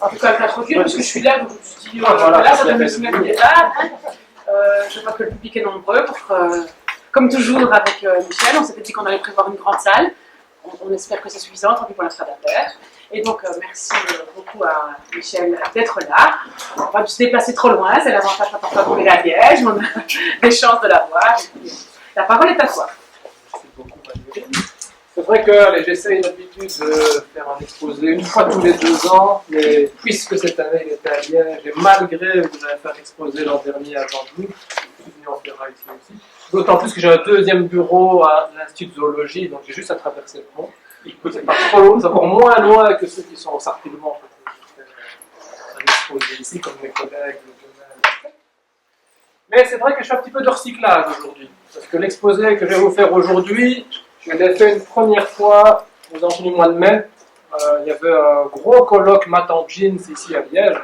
En tout cas, avec la tranquille, parce que je suis là, donc je me suis dit, voilà, là, ça donne le signal qu'il est là. Je vois que le public est nombreux. Comme toujours avec Michel, on s'était dit qu'on allait prévoir une grande salle. On espère que c'est suffisant, tant pis pour la Stradater. Et donc, merci beaucoup à Michel d'être là. On va pas se déplacer trop loin, c'est l'avantage quand on va rouler à Liège, on a des chances de la voir. La parole est à toi. Merci beaucoup, Valérie. C'est vrai que j'essaie d'habitude de faire un exposé une fois tous les 2 ans, mais puisque cette année il était à Liège, et malgré que j'avais fait un exposé l'an dernier à Jean-Louis, je suis venu en faire ici aussi. D'autant plus que j'ai un deuxième bureau à l'Institut de zoologie, donc j'ai juste à traverser le pont. C'est pas trop loin, c'est encore moins loin que ceux qui sont au Sarthilement. Un exposé ici, comme mes collègues. Mais c'est vrai que je fais un petit peu de recyclage aujourd'hui. Parce que l'exposé que je vais vous faire aujourd'hui, je l'ai fait une première fois aux alentours du mois de mai. Il y avait un gros colloque Math en Jeans ici à Liège.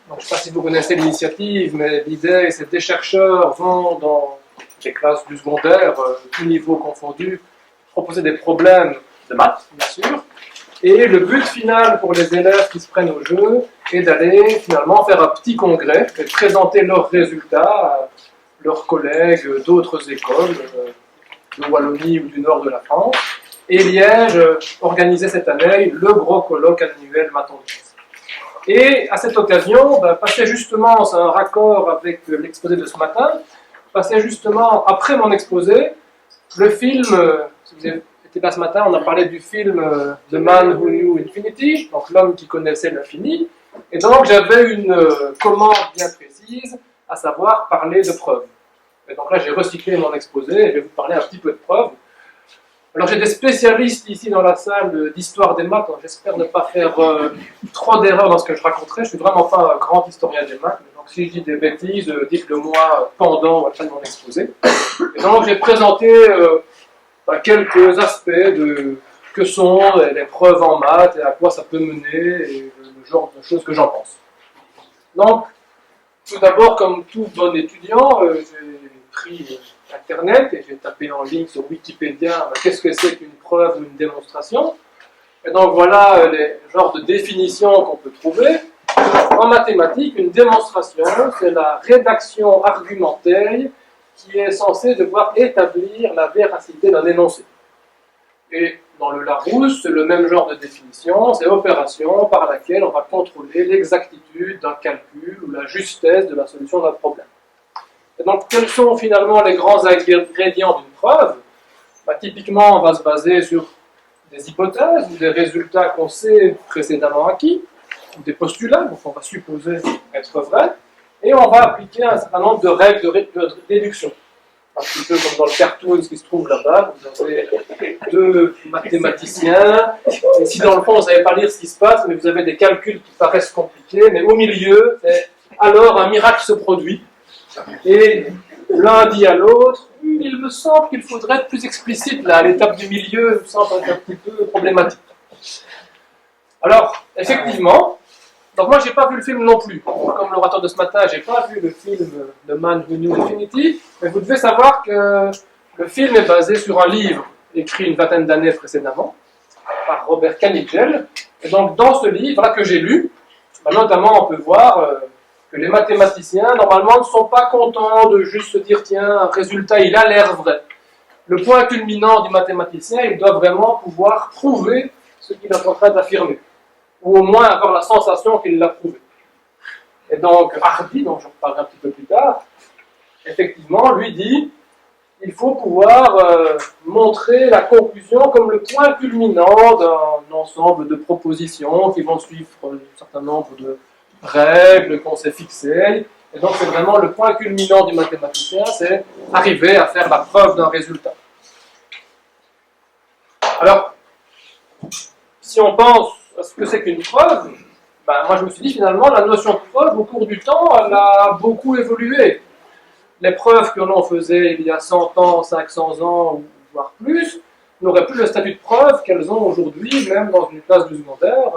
Donc, je ne sais pas si vous connaissez l'initiative, mais l'idée, c'est que des chercheurs vont dans des classes du secondaire, tous niveaux confondus, proposer des problèmes de maths, bien sûr. Et le but final pour les élèves qui se prennent au jeu est d'aller finalement faire un petit congrès et présenter leurs résultats à leurs collègues d'autres écoles, de Wallonie ou du nord de la France. Et Liège organisait cette année le gros colloque annuel Math en Jeans. Et à cette occasion, passait justement, c'est un raccord avec l'exposé de ce matin, passait justement après mon exposé, le film, si vous étiez là ce matin, on a parlé du film The Man Who Knew Infinity, donc l'homme qui connaissait l'infini, et donc j'avais une commande bien précise, à savoir parler de preuves. Et donc là j'ai recyclé mon exposé, et je vais vous parler un petit peu de preuves. Alors j'ai des spécialistes ici dans la salle d'histoire des maths, donc j'espère ne pas faire trop d'erreurs dans ce que je raconterai, je ne suis vraiment pas un grand historien des maths, donc si je dis des bêtises, dites-le moi pendant de mon exposé. Et donc j'ai présenté quelques aspects de que sont les preuves en maths et à quoi ça peut mener et le genre de choses que j'en pense. Donc, tout d'abord, comme tout bon étudiant, j'ai pris Internet et j'ai tapé en ligne sur Wikipédia qu'est-ce que c'est qu'une preuve ou une démonstration. Et donc voilà les genres de définitions qu'on peut trouver. En mathématiques, une démonstration, c'est la rédaction argumentaire qui est censée devoir établir la véracité d'un énoncé. Et dans le Larousse, c'est le même genre de définition, c'est opération par laquelle on va contrôler l'exactitude d'un calcul ou la justesse de la solution d'un problème. Et donc, quels sont finalement les grands ingrédients d'une preuve? Typiquement, on va se baser sur des hypothèses ou des résultats qu'on sait précédemment acquis, ou des postulats, donc on va supposer être vrais, et on va appliquer un certain nombre de règles de déduction. Un petit peu comme dans le cartoon qui se trouve là-bas, vous avez 2 mathématiciens, et si dans le fond vous ne savez pas lire ce qui se passe, mais vous avez des calculs qui paraissent compliqués, mais au milieu, alors un miracle se produit, et l'un dit à l'autre, il me semble qu'il faudrait être plus explicite, là, à l'étape du milieu, il me semble être un petit peu problématique. Alors, effectivement, donc moi j'ai pas vu le film non plus, comme l'orateur de ce matin, j'ai pas vu le film The Man Who Knew Infinity, mais vous devez savoir que le film est basé sur un livre écrit une vingtaine d'années précédemment par Robert Canigel, et donc dans ce livre là que j'ai lu, notamment on peut voir que les mathématiciens normalement ne sont pas contents de juste se dire tiens un résultat il a l'air vrai. Le point culminant du mathématicien, il doit vraiment pouvoir prouver ce qu'il est en train d'affirmer, ou au moins avoir la sensation qu'il l'a prouvé. Et donc Hardy, dont je reparlerai un petit peu plus tard, effectivement, lui dit il faut pouvoir montrer la conclusion comme le point culminant d'un ensemble de propositions qui vont suivre un certain nombre de règles qu'on s'est fixées. Et donc c'est vraiment le point culminant du mathématicien, c'est arriver à faire la preuve d'un résultat. Alors, si on pense à ce que c'est qu'une preuve, moi je me suis dit finalement la notion de preuve au cours du temps elle a beaucoup évolué. Les preuves que l'on faisait il y a 100 ans, 500 ans ou voire plus n'auraient plus le statut de preuve qu'elles ont aujourd'hui, même dans une classe du secondaire,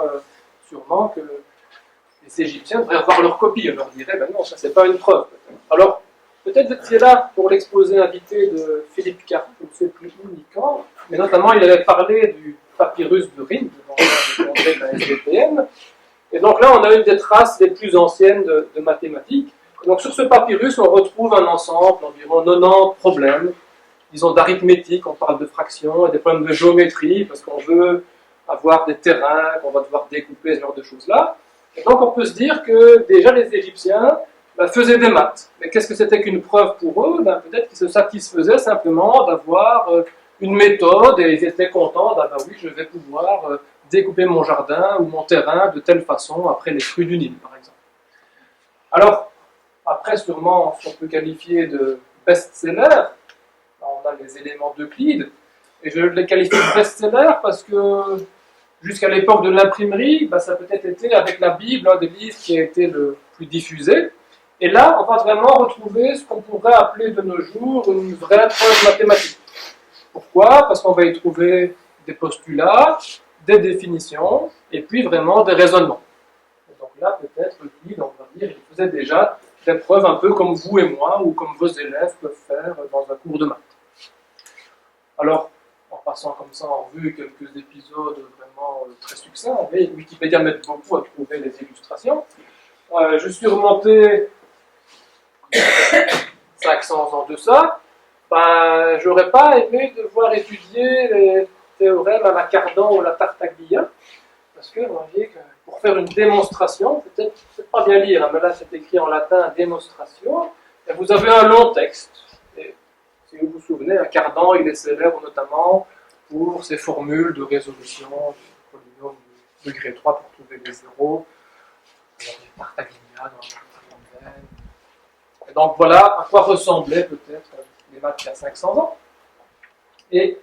sûrement que les Égyptiens devraient avoir leur copie. On leur dirait non, ça c'est pas une preuve. Alors peut-être vous étiez là pour l'exposé invité de Philippe Caron, je ne sais plus où ni quand, mais notamment il avait parlé du papyrus de Rhind, devant le congrès de la SDPM, Et donc là, on a une des traces les plus anciennes de mathématiques. Donc sur ce papyrus, on retrouve un ensemble d'environ 90 problèmes, disons d'arithmétique, on parle de fractions, et des problèmes de géométrie, parce qu'on veut avoir des terrains qu'on va devoir découper, ce genre de choses-là. Et donc on peut se dire que déjà les Égyptiens faisaient des maths. Mais qu'est-ce que c'était qu'une preuve pour eux? Peut-être qu'ils se satisfaisaient simplement d'avoir une méthode, et ils étaient contents, oui, je vais pouvoir découper mon jardin ou mon terrain de telle façon après les crues du Nil, par exemple. Alors, après, sûrement, ce qu'on peut qualifier de best-seller, on a les éléments d'Euclide, et je les qualifie de best-seller parce que jusqu'à l'époque de l'imprimerie, ça a peut-être été avec la Bible un des livres qui a été le plus diffusé. Et là, on va vraiment retrouver ce qu'on pourrait appeler de nos jours une vraie preuve mathématique. Pourquoi? Parce qu'on va y trouver des postulats, des définitions, et puis vraiment des raisonnements. Et donc là, peut-être, Euclide, on va dire, il faisait déjà des preuves un peu comme vous et moi, ou comme vos élèves peuvent faire dans un cours de maths. Alors, en passant comme ça en revue quelques épisodes vraiment très succincts, mais Wikipédia m'aide beaucoup à trouver les illustrations. Je suis remonté 500 ans de ça. J'aurais pas aimé devoir étudier les théorèmes à la Cardan ou à la Tartaglia, parce que vous voyez que pour faire une démonstration, peut-être pas bien lire, mais là c'est écrit en latin démonstration, et vous avez un long texte. Et si vous vous souvenez, à Cardan, il est célèbre notamment pour ses formules de résolution du polynôme de degré 3 pour trouver des zéros. Alors, les Tartaglia dans la domaine. Et donc voilà à quoi ressemblaient peut-être les maths il y a 500 ans. Et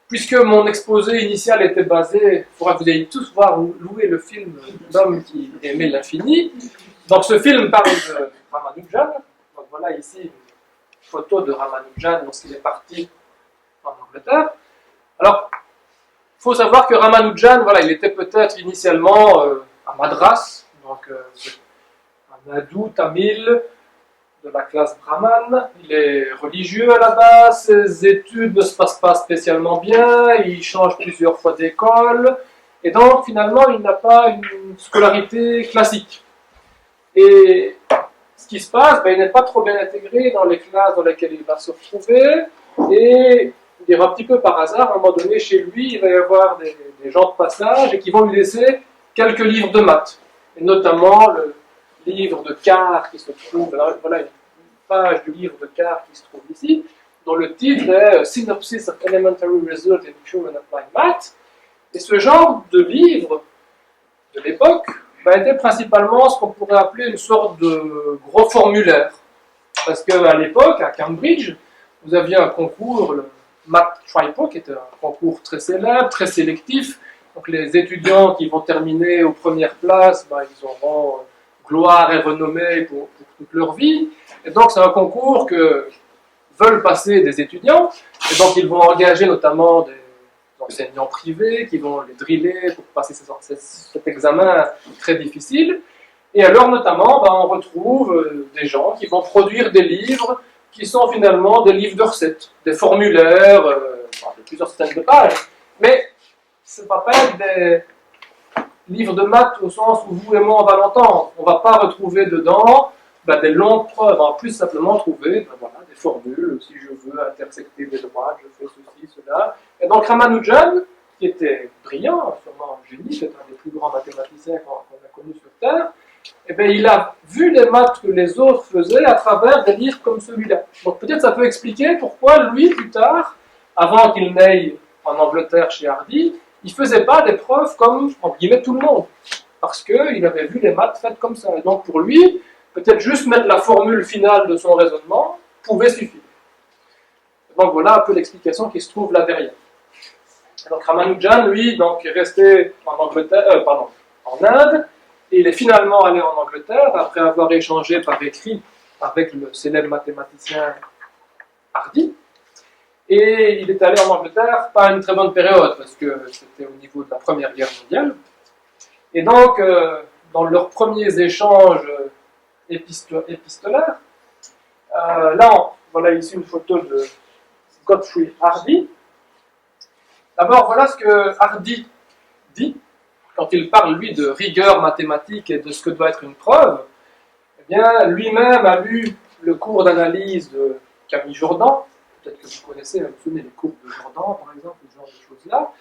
puisque mon exposé initial était basé, il faudra que vous ayez tous voir louer le film L'homme qui aimait l'infini. Donc ce film parle de Ramanujan. Donc voilà ici une photo de Ramanujan lorsqu'il est parti en Angleterre. Alors, il faut savoir que Ramanujan, il était peut-être initialement à Madras, donc un hindou tamil de la classe brahmane. Il est religieux à la base, ses études ne se passent pas spécialement bien, il change plusieurs fois d'école, et donc finalement il n'a pas une scolarité classique. Et ce qui se passe, il n'est pas trop bien intégré dans les classes dans lesquelles il va se retrouver, et il dira un petit peu par hasard, à un moment donné chez lui, il va y avoir des gens de passage et qui vont lui laisser quelques livres de maths, et notamment le livre de Carr qui se trouve, voilà une page du livre de Carr qui se trouve ici, dont le titre est Synopsis of Elementary Result in Pure and Applied Math. Et ce genre de livre de l'époque était principalement ce qu'on pourrait appeler une sorte de gros formulaire. Parce qu'à l'époque, à Cambridge, vous aviez un concours, le Math Tripo, qui était un concours très célèbre, très sélectif. Donc les étudiants qui vont terminer aux premières places, ils auront gloire et renommée pour toute leur vie. Et donc c'est un concours que veulent passer des étudiants, et donc ils vont engager notamment des enseignants privés qui vont les driller pour passer cet examen très difficile. Et alors notamment, on retrouve des gens qui vont produire des livres qui sont finalement des livres de recettes, des formulaires, de plusieurs centaines de pages, mais ce ne va pas être des livres de maths au sens où vous et moi on va l'entendre. On ne va pas retrouver dedans des longues preuves, en plus simplement trouver des formules, si je veux intersecter des droites, je fais ceci, cela. Et donc Ramanujan, qui était brillant, sûrement un génie, c'est un des plus grands mathématiciens qu'on a connus sur Terre, il a vu les maths que les autres faisaient à travers des livres comme celui-là. Donc peut-être ça peut expliquer pourquoi lui, plus tard, avant qu'il n'aille en Angleterre chez Hardy, il ne faisait pas des preuves comme, entre guillemets, tout le monde. Parce qu'il avait vu les maths faites comme ça. Et donc pour lui, peut-être juste mettre la formule finale de son raisonnement pouvait suffire. Donc voilà un peu l'explication qui se trouve là derrière. Donc Ramanujan, lui, est resté en Inde, et il est finalement allé en Angleterre après avoir échangé par écrit avec le célèbre mathématicien Hardy. Et il est allé en Angleterre pas à une très bonne période, parce que c'était au niveau de la Première Guerre mondiale. Et donc, dans leurs premiers échanges épistolaires, voilà ici une photo de Godfrey Hardy. D'abord, voilà ce que Hardy dit. quand il parle, lui, de rigueur mathématique et de ce que doit être une preuve, eh bien, lui-même a lu le cours d'analyse de Camille Jordan. Peut-être que vous connaissez, vous vous souvenez des cours de Jordan, par exemple, ce genre de choses-là.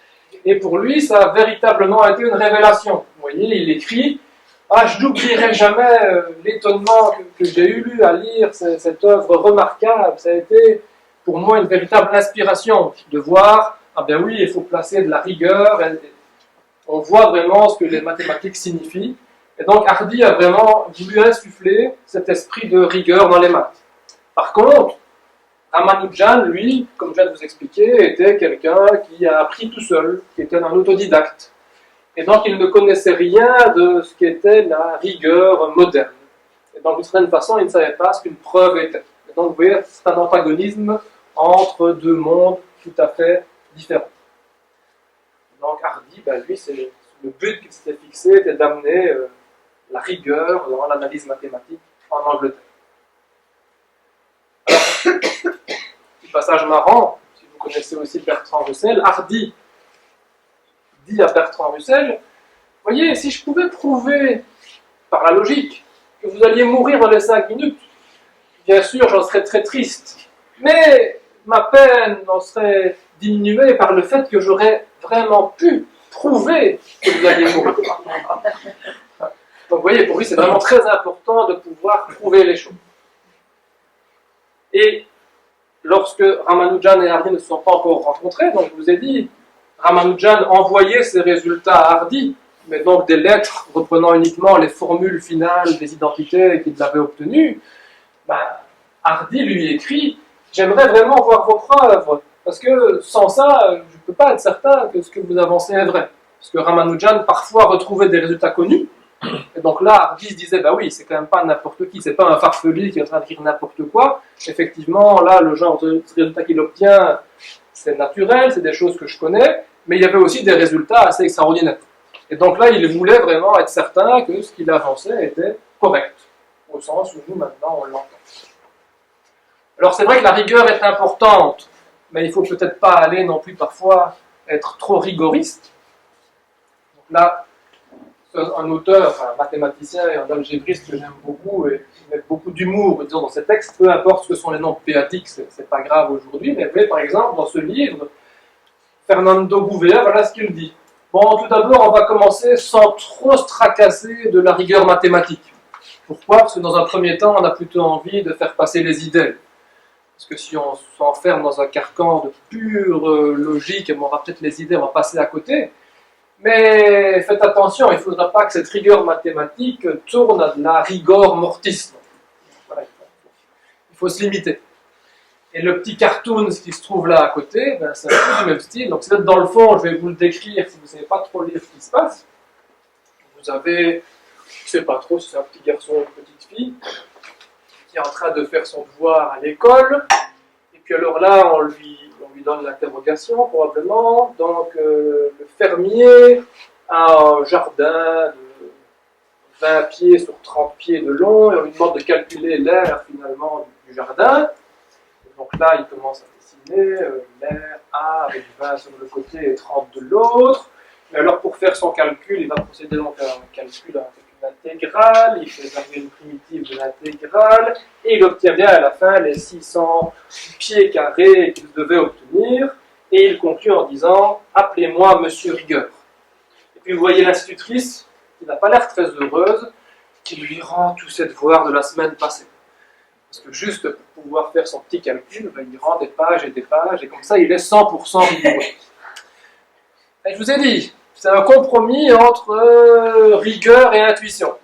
Et pour lui, ça a véritablement été une révélation. Vous voyez, il écrit « Ah, je n'oublierai jamais l'étonnement que j'ai eu à lire cette œuvre remarquable. Ça a été pour moi une véritable inspiration de voir, ah bien oui, il faut placer de la rigueur. On voit vraiment ce que les mathématiques signifient. Et donc Hardy a vraiment voulu insuffler cet esprit de rigueur dans les maths. Par contre, Ramanujan, lui, comme je viens de vous expliquer, était quelqu'un qui a appris tout seul, qui était un autodidacte. Et donc il ne connaissait rien de ce qu'était la rigueur moderne. Et donc d'une certaine façon, il ne savait pas ce qu'une preuve était. Et donc vous voyez, c'est un antagonisme entre deux mondes tout à fait différents. Donc Hardy, ben, lui, le but qu'il s'était fixé était d'amener la rigueur dans l'analyse mathématique en Angleterre. Alors, petit passage marrant, si vous connaissez aussi Bertrand Russell, Hardy dit à Bertrand Russell, voyez, si je pouvais prouver par la logique que vous alliez mourir dans les 5 minutes, bien sûr j'en serais très triste, mais ma peine en serait diminuée par le fait que j'aurais vraiment pu prouver que vous alliez mourir. Donc vous voyez, pour lui c'est vraiment très important de pouvoir prouver les choses. Et lorsque Ramanujan et Hardy ne se sont pas encore rencontrés, donc je vous ai dit, Ramanujan envoyait ses résultats à Hardy, mais donc des lettres reprenant uniquement les formules finales des identités qu'il avait obtenues, ben, Hardy lui écrit « J'aimerais vraiment voir vos preuves, parce que sans ça, je ne peux pas être certain que ce que vous avancez est vrai. » Parce que Ramanujan parfois retrouvait des résultats connus, et donc là, Hardy se disait « Bah oui, c'est quand même pas n'importe qui, c'est pas un farfelu qui est en train d'écrire n'importe quoi. Effectivement, là, le genre de résultat qu'il obtient, c'est naturel, c'est des choses que je connais, mais il y avait aussi des résultats assez extraordinaires. Et donc là, il voulait vraiment être certain que ce qu'il avançait était correct, au sens où nous, maintenant, on l'entend. Alors c'est vrai que la rigueur est importante, mais il ne faut peut-être pas aller non plus parfois être trop rigoriste. Donc là, un auteur, un mathématicien et un algébriste que j'aime beaucoup et qui met beaucoup d'humour dans ces textes, peu importe ce que sont les noms péatiques, c'est pas grave aujourd'hui, mais vous voyez, par exemple, dans ce livre, Fernando Gouveia, voilà ce qu'il dit. Bon, tout d'abord, on va commencer sans trop se tracasser de la rigueur mathématique. Pourquoi? Parce que dans un premier temps, on a plutôt envie de faire passer les idées. Parce que si on s'enferme dans un carcan de pure logique, on aura peut-être les idées, on va passer à côté. Mais faites attention, il ne faudra pas que cette rigueur mathématique tourne à de la rigor mortis. Voilà, il faut se limiter. Et le petit cartoon qui se trouve là à côté, ben, c'est un peu du même style. Donc, c'est dans le fond, je vais vous le décrire si vous ne savez pas trop lire ce qui se passe. Vous avez, je ne sais pas trop si c'est un petit garçon ou une petite fille, qui est en train de faire son devoir à l'école. Et puis alors là, on lui donne l'interrogation, probablement. Donc, le fermier a un jardin de 20 pieds sur 30 pieds de long, et on lui demande de calculer l'aire, finalement, du jardin. Donc là, il commence à dessiner l'aire A avec 20 sur le côté et 30 de l'autre. Mais alors, pour faire son calcul, il va procéder donc à un calcul avec une intégrale, il fait varier une primitive de l'intégrale, et il obtient bien à la fin les 600 pieds carrés qu'il devait obtenir, et il conclut en disant « Appelez-moi Monsieur Rigueur ». Et puis vous voyez l'institutrice, qui n'a pas l'air très heureuse, qui lui rend tous ses devoirs de la semaine passée. Parce que juste pour pouvoir faire son petit calcul, ben, il rend des pages, et comme ça il est 100% rigoureux. Et je vous ai dit, c'est un compromis entre rigueur et intuition.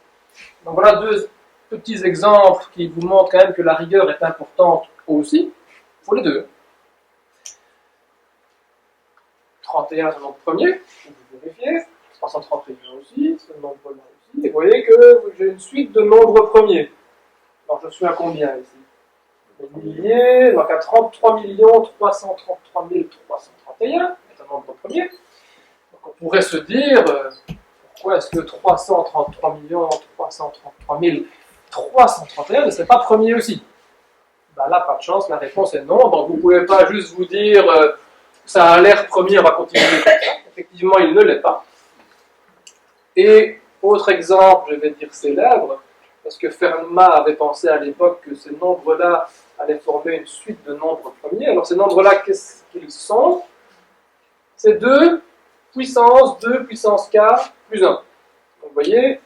Donc voilà deux petits exemples qui vous montrent quand même que la rigueur est importante aussi, pour les deux. 31 c'est le nombre premier, vous vérifiez, 331 aussi, c'est le nombre là aussi, et vous voyez que j'ai une suite de nombres premiers. Alors je suis à combien ici? Des milliers, donc à 33 333 331, c'est un nombre premier. Donc on pourrait se dire, pourquoi est-ce que 333 333 331 ne serait pas premier aussi? Ben là, pas de chance, la réponse est non. Donc vous ne pouvez pas juste vous dire, ça a l'air premier, on va continuer comme ça. Effectivement, il ne l'est pas. Et autre exemple, je vais dire célèbre, parce que Fermat avait pensé à l'époque que ces nombres-là allaient former une suite de nombres premiers. Alors ces nombres-là, qu'est-ce qu'ils sont? C'est 2 puissance 2 puissance k plus 1. Donc vous voyez,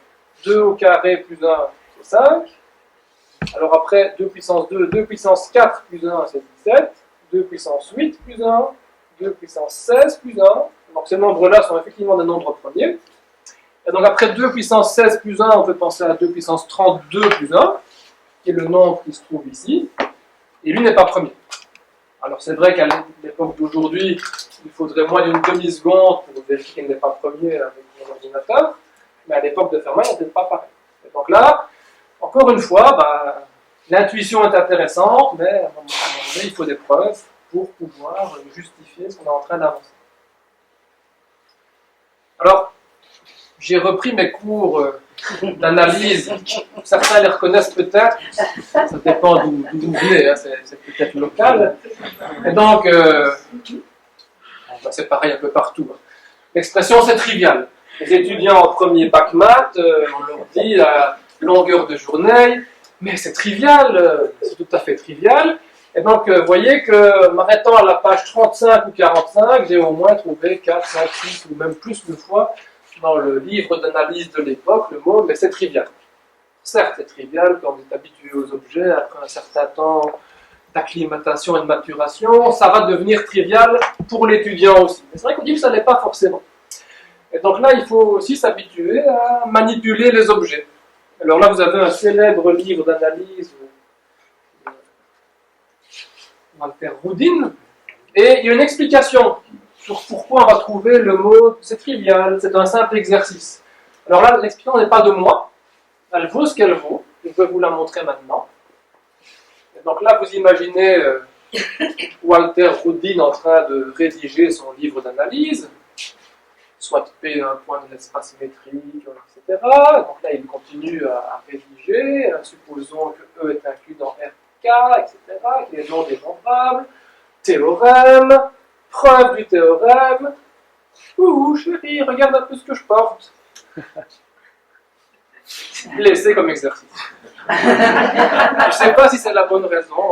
2 au carré plus 1, c'est 5. Alors après, 2 puissance 2, 2 puissance 4 plus 1, c'est 17. 2 puissance 8 plus 1, 2 puissance 16 plus 1. Donc ces nombres-là sont effectivement des nombres premiers. Et donc après 2 puissance 16 plus 1, on peut penser à 2 puissance 32 plus 1, qui est le nombre qui se trouve ici. Et lui n'est pas premier. Alors c'est vrai qu'à l'époque d'aujourd'hui, il faudrait moins d'une demi-seconde pour vérifier qu'il n'est pas premier avec mon ordinateur. Mais à l'époque de Fermat, il n'était pas pareil. Et donc là, encore une fois, l'intuition est intéressante, mais à un moment donné, il faut des preuves pour pouvoir justifier ce qu'on est en train d'avancer. Alors, j'ai repris mes cours d'analyse. Certains les reconnaissent peut-être, ça dépend d'où vous venez, hein, c'est peut-être local. Et donc, c'est pareil un peu partout. Hein. L'expression, c'est trivial. Les étudiants en premier bac maths, on leur dit la longueur de journée, mais c'est trivial, c'est tout à fait trivial. Et donc, vous voyez que, m'arrêtant à la page 35 ou 45, j'ai au moins trouvé 4, 5, 6 ou même plus de fois dans le livre d'analyse de l'époque le mot, mais c'est trivial. Certes, c'est trivial quand vous êtes habitué aux objets, après un certain temps d'acclimatation et de maturation, ça va devenir trivial pour l'étudiant aussi. Mais c'est vrai qu'au début, ça n'est pas forcément. Et donc là, il faut aussi s'habituer à manipuler les objets. Alors là, vous avez un célèbre livre d'analyse de Walter Rudin, et il y a une explication sur pourquoi on va trouver le mot, c'est trivial, c'est un simple exercice. Alors là, l'explication n'est pas de moi, elle vaut ce qu'elle vaut, je vais vous la montrer maintenant. Et donc là, vous imaginez Walter Rudin en train de rédiger son livre d'analyse, soit P un point de l'espace métrique, etc. Donc là, il continue à rédiger, supposons que E est inclus dans RK, etc., qu'il y a le nom des comparables, théorème, preuve du théorème. Ouh, chérie, regarde un peu ce que je porte. Laissez comme exercice. Je ne sais pas si c'est la bonne raison.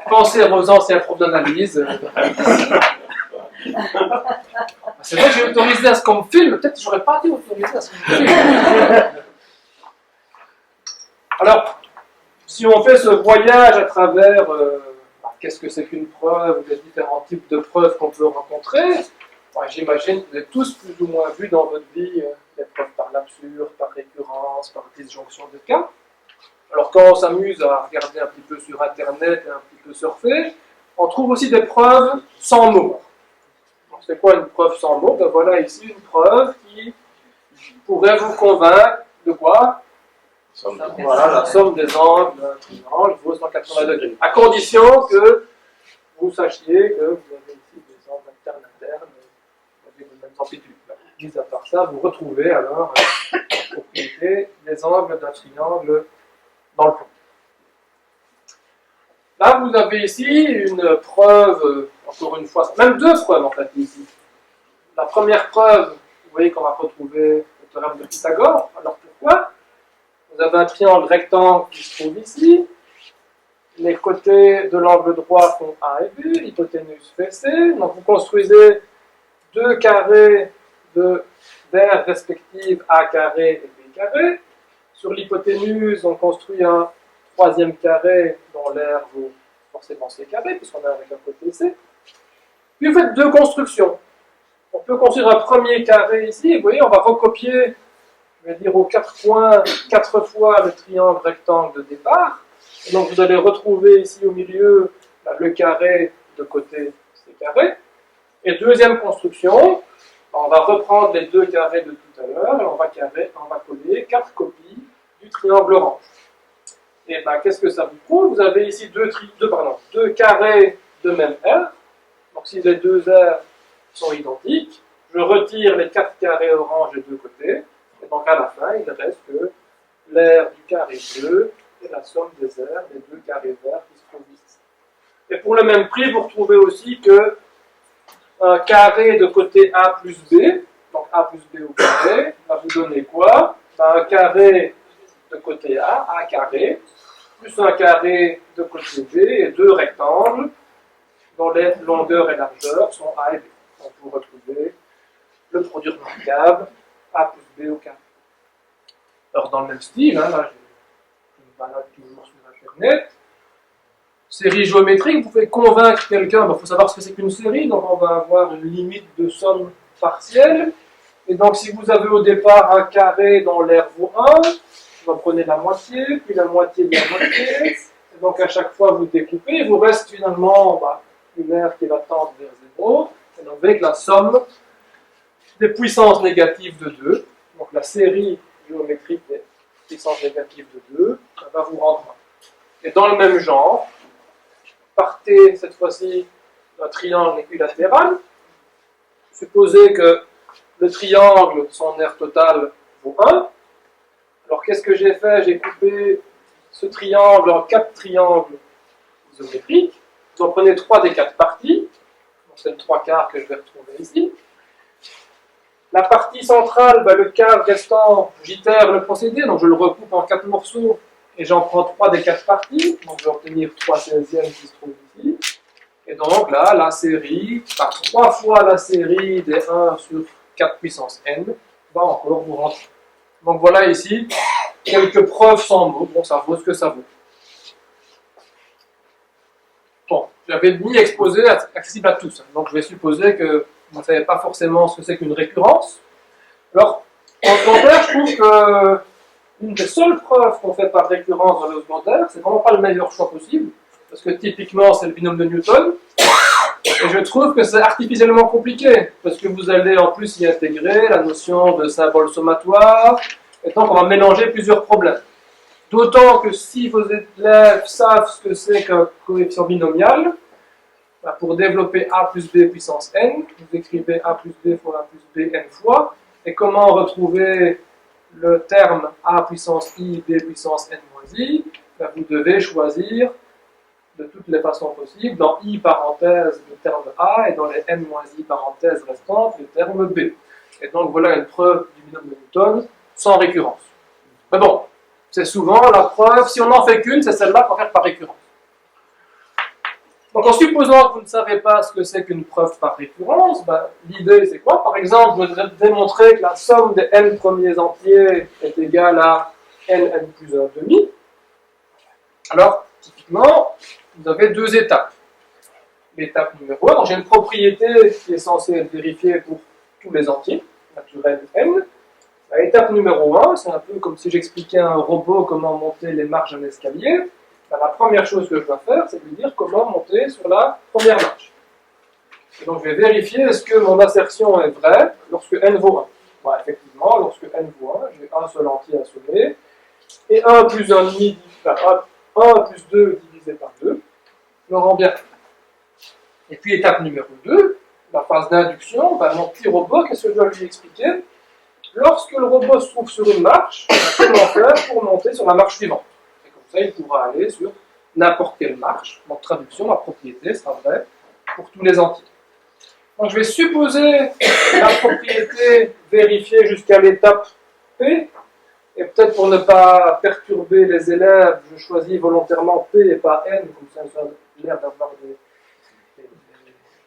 Pensez à vos anciens profs d'analyse. C'est vrai que j'ai autorisé à ce qu'on me filme, peut-être que je n'aurais pas été autorisé à ce qu'on me filme. Alors, si on fait ce voyage à travers qu'est-ce que c'est qu'une preuve, les différents types de preuves qu'on peut rencontrer, j'imagine que vous avez tous plus ou moins vu dans votre vie des preuves par l'absurde, par récurrence, par disjonction de cas. Alors quand on s'amuse à regarder un petit peu sur Internet et un petit peu surfer, on trouve aussi des preuves sans mots. C'est quoi une preuve sans mots? Ben voilà ici une preuve qui pourrait vous convaincre de quoi? Voilà, la somme des angles d'un triangle vaut 180 degrés. À condition que vous sachiez que vous avez ici des angles alternes avec les mêmes amplitudes. Mis à part ça, vous retrouvez alors la propriété des angles d'un triangle dans le plan. Là, vous avez ici une preuve, encore une fois, même deux preuves en fait ici. La première preuve, vous voyez qu'on va retrouver le théorème de Pythagore. Alors pourquoi? Vous avez un triangle rectangle qui se trouve ici. Les côtés de l'angle droit font A et B, l'hypoténuse fait C. Donc vous construisez deux carrés d'aires respectives A carré et B carré. Sur l'hypoténuse, on construit un troisième carré dont l'aire vaut forcément C carré, puisqu'on est avec un côté C. Puis vous faites deux constructions. On peut construire un premier carré ici, et vous voyez, on va recopier, je vais dire aux 4 points, 4 fois le triangle rectangle de départ. Et donc vous allez retrouver ici au milieu le carré de côté C carré. Et deuxième construction, on va reprendre les deux carrés de tout à l'heure, et on va coller 4 copies du triangle orange. Et bien, qu'est-ce que ça vous prouve? Vous avez ici deux carrés de même aire. Donc si les deux aires sont identiques, je retire les 4 carrés orange des deux côtés, et donc à la fin, il ne reste que l'aire du carré bleu et la somme des aires des deux carrés verts qui se trouvent ici. Et pour le même prix, vous retrouvez aussi que un carré de côté A plus B, donc A plus B au carré va vous donner quoi? Un carré de côté A carré, plus un carré de côté B, et deux rectangles dont les longueurs et largeurs sont A et B. Donc vous retrouvez le produit remarquable A plus B au carré. Alors dans le même style, hein, là je me balade toujours sur Internet. Série géométrique, vous pouvez convaincre quelqu'un, il faut savoir ce que c'est qu'une série, donc on va avoir une limite de somme partielle. Et donc si vous avez au départ un carré dont l'aire vaut 1, vous en prenez la moitié, puis la moitié de la moitié, et donc à chaque fois vous découpez, il vous reste finalement une aire qui va tendre vers 0, et donc avec la somme des puissances négatives de 2, donc la série géométrique des puissances négatives de 2, ça va vous rendre 1. Et dans le même genre, partez cette fois-ci d'un triangle équilatéral. Supposez que le triangle, son aire totale, vaut 1. Alors qu'est-ce que j'ai fait? J'ai coupé ce triangle en 4 triangles isométriques. Vous en prenez 3 des 4 parties. Donc c'est le 3/4 que je vais retrouver ici. La partie centrale, le quart restant, j'itère le procédé, donc je le recoupe en 4 morceaux. Et j'en prends 3 des 4 parties, donc je vais obtenir 3 16e qui se trouvent ici. Et donc là, la série, par 3 fois la série des 1 sur 4 puissance n, va encore vous rendre. Donc voilà ici, quelques preuves sans mots, bon ça vaut ce que ça vaut. Bon, j'avais mis exposé accessible à tous, donc je vais supposer que vous ne savez pas forcément ce que c'est qu'une récurrence. Alors, en secondaire, je trouve que une des seules preuves qu'on fait par récurrence dans le secondaire, c'est vraiment pas le meilleur choix possible, parce que typiquement c'est le binôme de Newton, et je trouve que c'est artificiellement compliqué, parce que vous allez en plus y intégrer la notion de symbole sommatoire, et donc on va mélanger plusieurs problèmes. D'autant que si vos élèves savent ce que c'est qu'un coefficient binomial, pour développer a plus b puissance n, vous écrivez a plus b fois a plus b n fois, et comment retrouver le terme a puissance i, b puissance n moins i, vous devez choisir de toutes les façons possibles, dans i parenthèse le terme a, et dans les n moins i parenthèse restantes le terme b. Et donc voilà une preuve du binôme de Newton sans récurrence. Mais bon, c'est souvent la preuve, si on n'en fait qu'une, c'est celle-là qu'on fait par récurrence. Donc en supposant que vous ne savez pas ce que c'est qu'une preuve par récurrence, l'idée c'est quoi? Par exemple, je voudrais démontrer que la somme des n premiers entiers est égale à n plus 1 demi. Alors, typiquement, vous avez 2 étapes. L'étape numéro 1, donc j'ai une propriété qui est censée être vérifiée pour tous les entiers naturels n. L'étape numéro 1, c'est un peu comme si j'expliquais à un robot comment monter les marches d'un escalier. La première chose que je dois faire, c'est lui dire comment monter sur la première marche. Et donc je vais vérifier est-ce que mon assertion est vraie lorsque n vaut 1. Effectivement, lorsque n vaut 1, j'ai un seul entier à sommer, et 1 plus 1 demi, 1 plus 2 divisé par 2, me rend bien. Et puis étape numéro 2, la phase d'induction, mon petit robot, qu'est-ce que je dois lui expliquer? Lorsque le robot se trouve sur une marche, comment faire pour monter sur la marche suivante? Il pourra aller sur n'importe quelle marche. Donc, traduction, ma propriété sera vraie pour tous les entiers. Donc, je vais supposer la propriété vérifiée jusqu'à l'étape P. Et peut-être pour ne pas perturber les élèves, je choisis volontairement P et pas N, comme ça, ça a l'air d'avoir des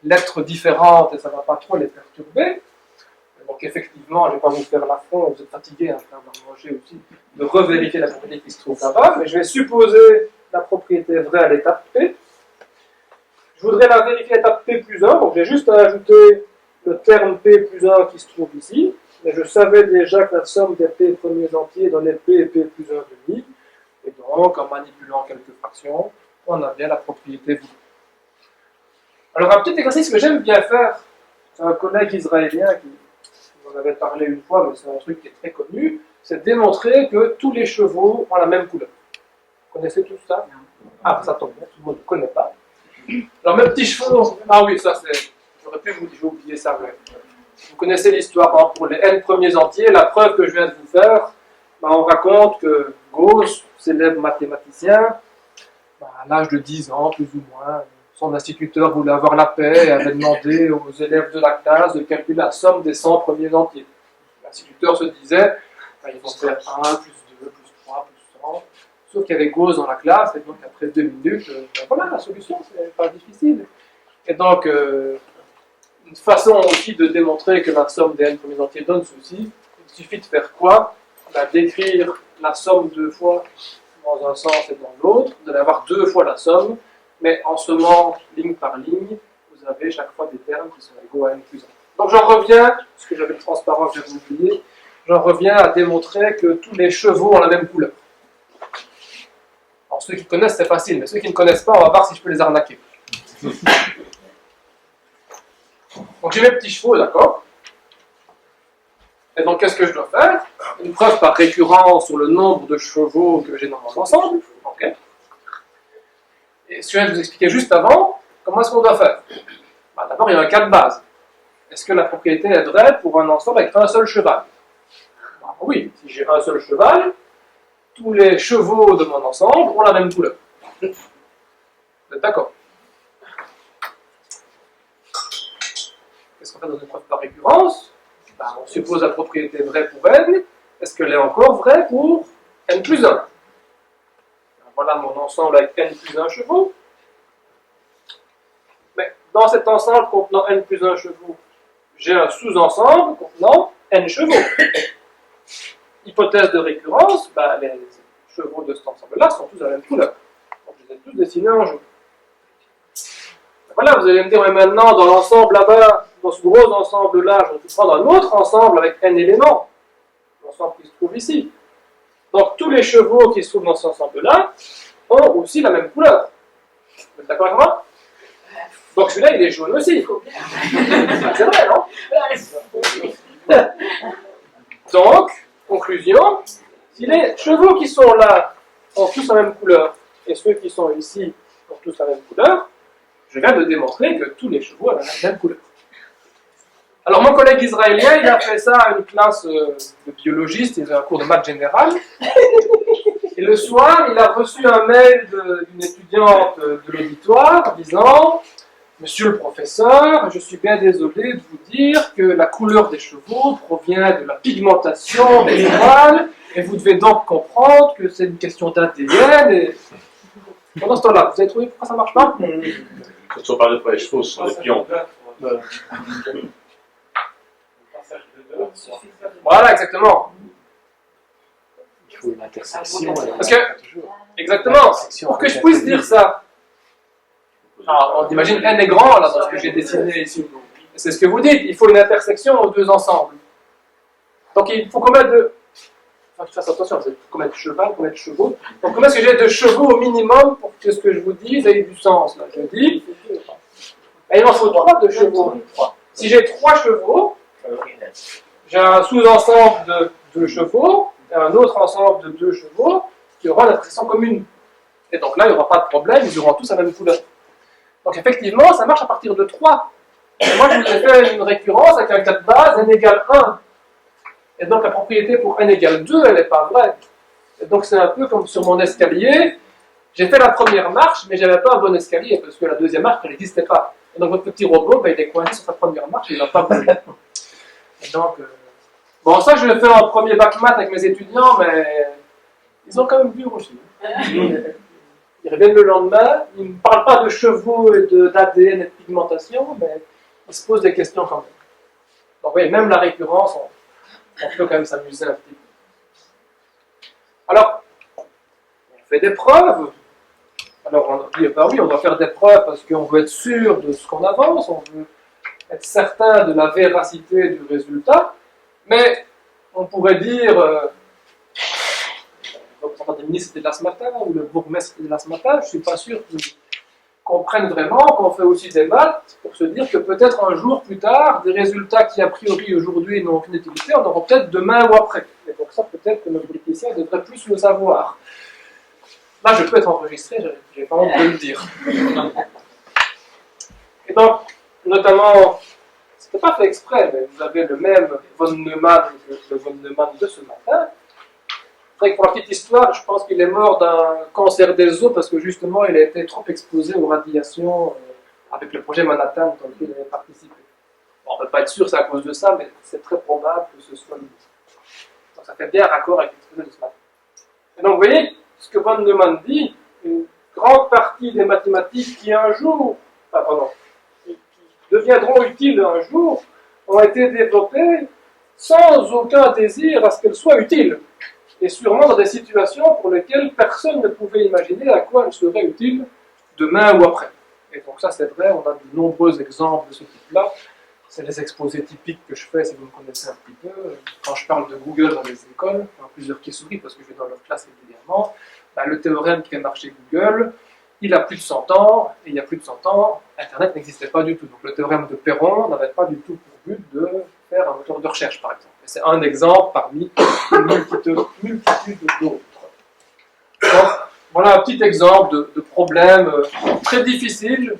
lettres différentes et ça ne va pas trop les perturber. Donc effectivement, je ne vais pas vous faire l'affront, vous êtes fatigué, après avoir mangé aussi, de revérifier la propriété qui se trouve là-bas, mais je vais supposer la propriété vraie à l'étape P. Je voudrais la vérifier à l'étape P plus 1, donc j'ai juste à ajouter le terme P plus 1 qui se trouve ici, mais je savais déjà que la somme des P premiers entiers donnait P et P plus 1 demi, et donc en manipulant quelques fractions, on a bien la propriété voulue. Alors un petit exercice que j'aime bien faire, c'est un collègue israélien qui on avait parlé une fois, mais c'est un truc qui est très connu, c'est démontrer que tous les chevaux ont la même couleur. Vous connaissez tout ça? Ah, ça tombe bien, tout le monde ne connaît pas. Alors, mes petits chevaux, ah oui, ça c'est, j'aurais pu vous dire, j'ai oublié ça, mais vous connaissez l'histoire, pour les n premiers entiers, la preuve que je viens de vous faire, on raconte que Gauss, célèbre mathématicien, à l'âge de 10 ans, plus ou moins, son instituteur voulait avoir la paix et avait demandé aux élèves de la classe de calculer la somme des 100 premiers entiers. L'instituteur se disait, il faut faire 1, plus 2, plus 3, plus 100. Sauf qu'il y avait cause dans la classe, et donc après 2 minutes, voilà, la solution, c'est pas difficile. Et donc, une façon aussi de démontrer que la somme des n premiers entiers donne ceci, il suffit de faire quoi? D'écrire la somme 2 fois dans un sens et dans l'autre, de l'avoir 2 fois la somme, mais en sommant ligne par ligne, vous avez chaque fois des termes qui sont égaux à n plus 1. Donc j'en reviens, parce que j'avais le transparent, j'avais oublié, j'en reviens à démontrer que tous les chevaux ont la même couleur. Alors ceux qui connaissent, c'est facile, mais ceux qui ne connaissent pas, on va voir si je peux les arnaquer. Donc j'ai mes petits chevaux, d'accord? Et donc qu'est-ce que je dois faire? Une preuve par récurrence sur le nombre de chevaux que j'ai dans mon ensemble. Okay. Et ce que je viens de vous expliquer juste avant, comment est-ce qu'on doit faire? D'abord, il y a un cas de base. Est-ce que la propriété est vraie pour un ensemble avec un seul cheval? Oui, si j'ai un seul cheval, tous les chevaux de mon ensemble ont la même couleur. Vous êtes d'accord? Qu'est-ce qu'on fait dans une preuve par récurrence? On suppose la propriété vraie pour n. Est-ce qu'elle est encore vraie pour n plus 1? Voilà mon ensemble avec n plus 1 chevaux. Mais dans cet ensemble contenant n plus 1 chevaux, j'ai un sous-ensemble contenant n chevaux. Hypothèse de récurrence, les chevaux de cet ensemble-là sont tous à la même couleur. Donc je les ai tous dessinés en jaune. Voilà, vous allez me dire, mais maintenant, dans l'ensemble là-bas, dans ce gros ensemble-là, je vais prendre un autre ensemble avec n éléments. L'ensemble qui se trouve ici. Donc tous les chevaux qui se trouvent dans cet ensemble-là ont aussi la même couleur. Vous êtes d'accord avec moi? Donc celui-là, il est jaune aussi. C'est vrai, non? Donc, conclusion, si les chevaux qui sont là ont tous la même couleur, et ceux qui sont ici ont tous la même couleur, je viens de démontrer que tous les chevaux avaient la même couleur. Alors mon collègue israélien, il a fait ça à une classe de biologistes, il a un cours de maths général, et le soir, il a reçu un mail d'une étudiante de l'auditoire disant: Monsieur le professeur, je suis bien désolé de vous dire que la couleur des chevaux provient de la pigmentation des poils, et vous devez donc comprendre que c'est une question d'ADN. Et... Pendant ce temps-là, vous avez trouvé pourquoi ça ne marche pas? Quand on parle de les chevaux, ce sont des pions. Voilà, exactement. Il faut une intersection. Parce que, exactement, pour que je puisse dire ça, on imagine n est grand là dans ce que j'ai dessiné ici. C'est ce que vous dites, il faut une intersection aux deux ensembles. Donc il faut combien de... Enfin, je fasse attention, c'est combien de cheval, combien de chevaux. Donc combien est-ce que j'ai de chevaux au minimum pour que ce que je vous dise ait du sens là? Je dis, il m'en faut 3 de chevaux. Si j'ai 3 chevaux, j'ai un sous-ensemble de 2 chevaux et un autre ensemble de 2 chevaux qui aura l'intersection commune. Et donc là, il n'y aura pas de problème, ils auront tous la même couleur. Donc effectivement, ça marche à partir de 3. Et moi, je vous ai fait une récurrence avec un cas de base, n égale 1. Et donc la propriété pour n égale 2, elle n'est pas vraie. Et donc c'est un peu comme sur mon escalier. J'ai fait la première marche, mais je n'avais pas un bon escalier, parce que la deuxième marche, elle n'existait pas. Et donc votre petit robot, il est coincé sur sa première marche, il ne va pas bouger. Et donc, bon, ça je l'ai fait en premier bac maths avec mes étudiants, mais ils ont quand même vu aussi. Ils reviennent le lendemain, ils ne me parlent pas de chevaux et d'ADN et de pigmentation, mais ils se posent des questions quand même. Donc vous voyez, même la récurrence, on peut quand même s'amuser un petit peu. Alors, on fait des preuves. Alors on dit, oui, on doit faire des preuves parce qu'on veut être sûr de ce qu'on avance, on veut être certain de la véracité du résultat, mais on pourrait dire, le représentant des ministres était là ce matin, ou le bourgmestre était là ce matin, je ne suis pas sûr qu'ils comprennent vraiment qu'on fait aussi des maths pour se dire que peut-être un jour plus tard, des résultats qui a priori aujourd'hui n'ont aucune utilité, on aura peut-être demain ou après. Et donc ça, peut-être que nos politiciens devraient plus le savoir. Là, je peux être enregistré, j'ai pas honte de le dire. Et donc, notamment, c'était pas fait exprès, mais vous avez le même von Neumann que le von Neumann de ce matin. C'est vrai que pour la petite histoire, je pense qu'il est mort d'un cancer des os parce que justement, il a été trop exposé aux radiations avec le projet Manhattan dans lequel il avait participé. On ne peut pas être sûr, c'est à cause de ça, mais c'est très probable que ce soit l'idée. Donc ça fait bien raccord avec l'exposé de ce matin. Et donc vous voyez, ce que von Neumann dit, une grande partie des mathématiques qui un jour, qui deviendront utiles un jour, ont été développées sans aucun désir à ce qu'elles soient utiles. Et sûrement dans des situations pour lesquelles personne ne pouvait imaginer à quoi elles seraient utiles demain ou après. Et donc ça c'est vrai, on a de nombreux exemples de ce type-là. C'est les exposés typiques que je fais si vous me connaissez un petit peu. Quand je parle de Google dans les écoles, il y a plusieurs qui sourient parce que je vais dans leur classe régulièrement. Le théorème qui fait marcher Google, il a plus de 100 ans, et il y a plus de 100 ans, Internet n'existait pas du tout. Donc le théorème de Perron n'avait pas du tout pour but de faire un moteur de recherche, par exemple. Et c'est un exemple parmi une multitude d'autres. Donc, voilà un petit exemple de problème très difficile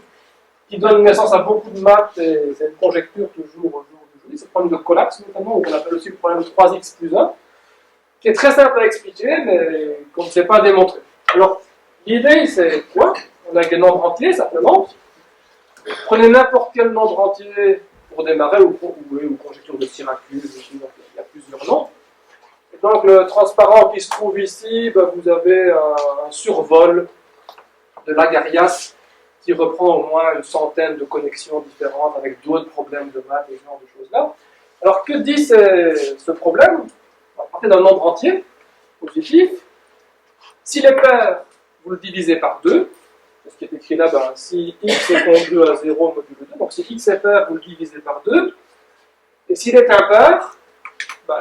qui donne naissance à beaucoup de maths, et c'est une conjecture toujours au jour d'aujourd'hui. C'est le problème de Collatz, notamment, qu'on appelle aussi le problème 3x plus 1, qui est très simple à expliquer, mais qu'on ne sait pas démontrer. Alors, l'idée, c'est quoi? On a des nombres entiers, simplement. Prenez n'importe quel nombre entier pour démarrer, ou conjecture de Syracuse, donc il y a plusieurs noms. Et donc, le transparent qui se trouve ici, vous avez un survol de Lagarias qui reprend au moins une centaine de connexions différentes avec d'autres problèmes de maths et ce genre de choses-là. Alors, que dit ce problème? On va partir d'un nombre entier, positif. S'il est pair, vous le divisez par 2. C'est ce qui est écrit là, si x est congrue à 0 modulo 2, donc si x est pair, vous le divisez par 2. Et s'il est impair,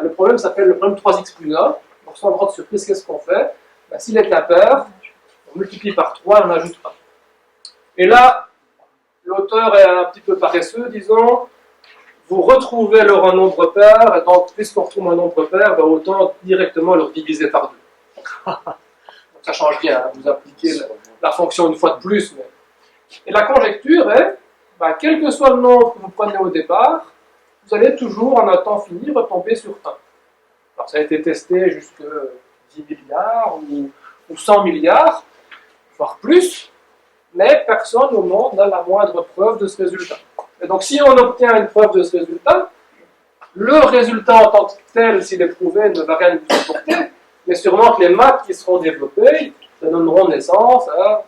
le problème s'appelle le problème 3x plus 1. Donc sans grande surprise, qu'est-ce qu'on fait? S'il est impair, on multiplie par 3 et on ajoute 1. Et là, l'auteur est un petit peu paresseux, disons. Vous retrouvez alors un nombre pair, et donc puisqu'on retrouve un nombre pair, autant directement le diviser par 2. Donc ça change rien, hein, vous appliquez la fonction une fois de plus. Mais... Et la conjecture est, quel que soit le nombre que vous prenez au départ, vous allez toujours, en un temps fini, retomber sur 1. Alors ça a été testé jusqu'à 10 milliards ou 100 milliards, voire plus, mais personne au monde n'a la moindre preuve de ce résultat. Et donc si on obtient une preuve de ce résultat, le résultat en tant que tel, s'il est prouvé, ne va rien nous apporter, mais sûrement que les maths qui seront développées, ça donneront naissance à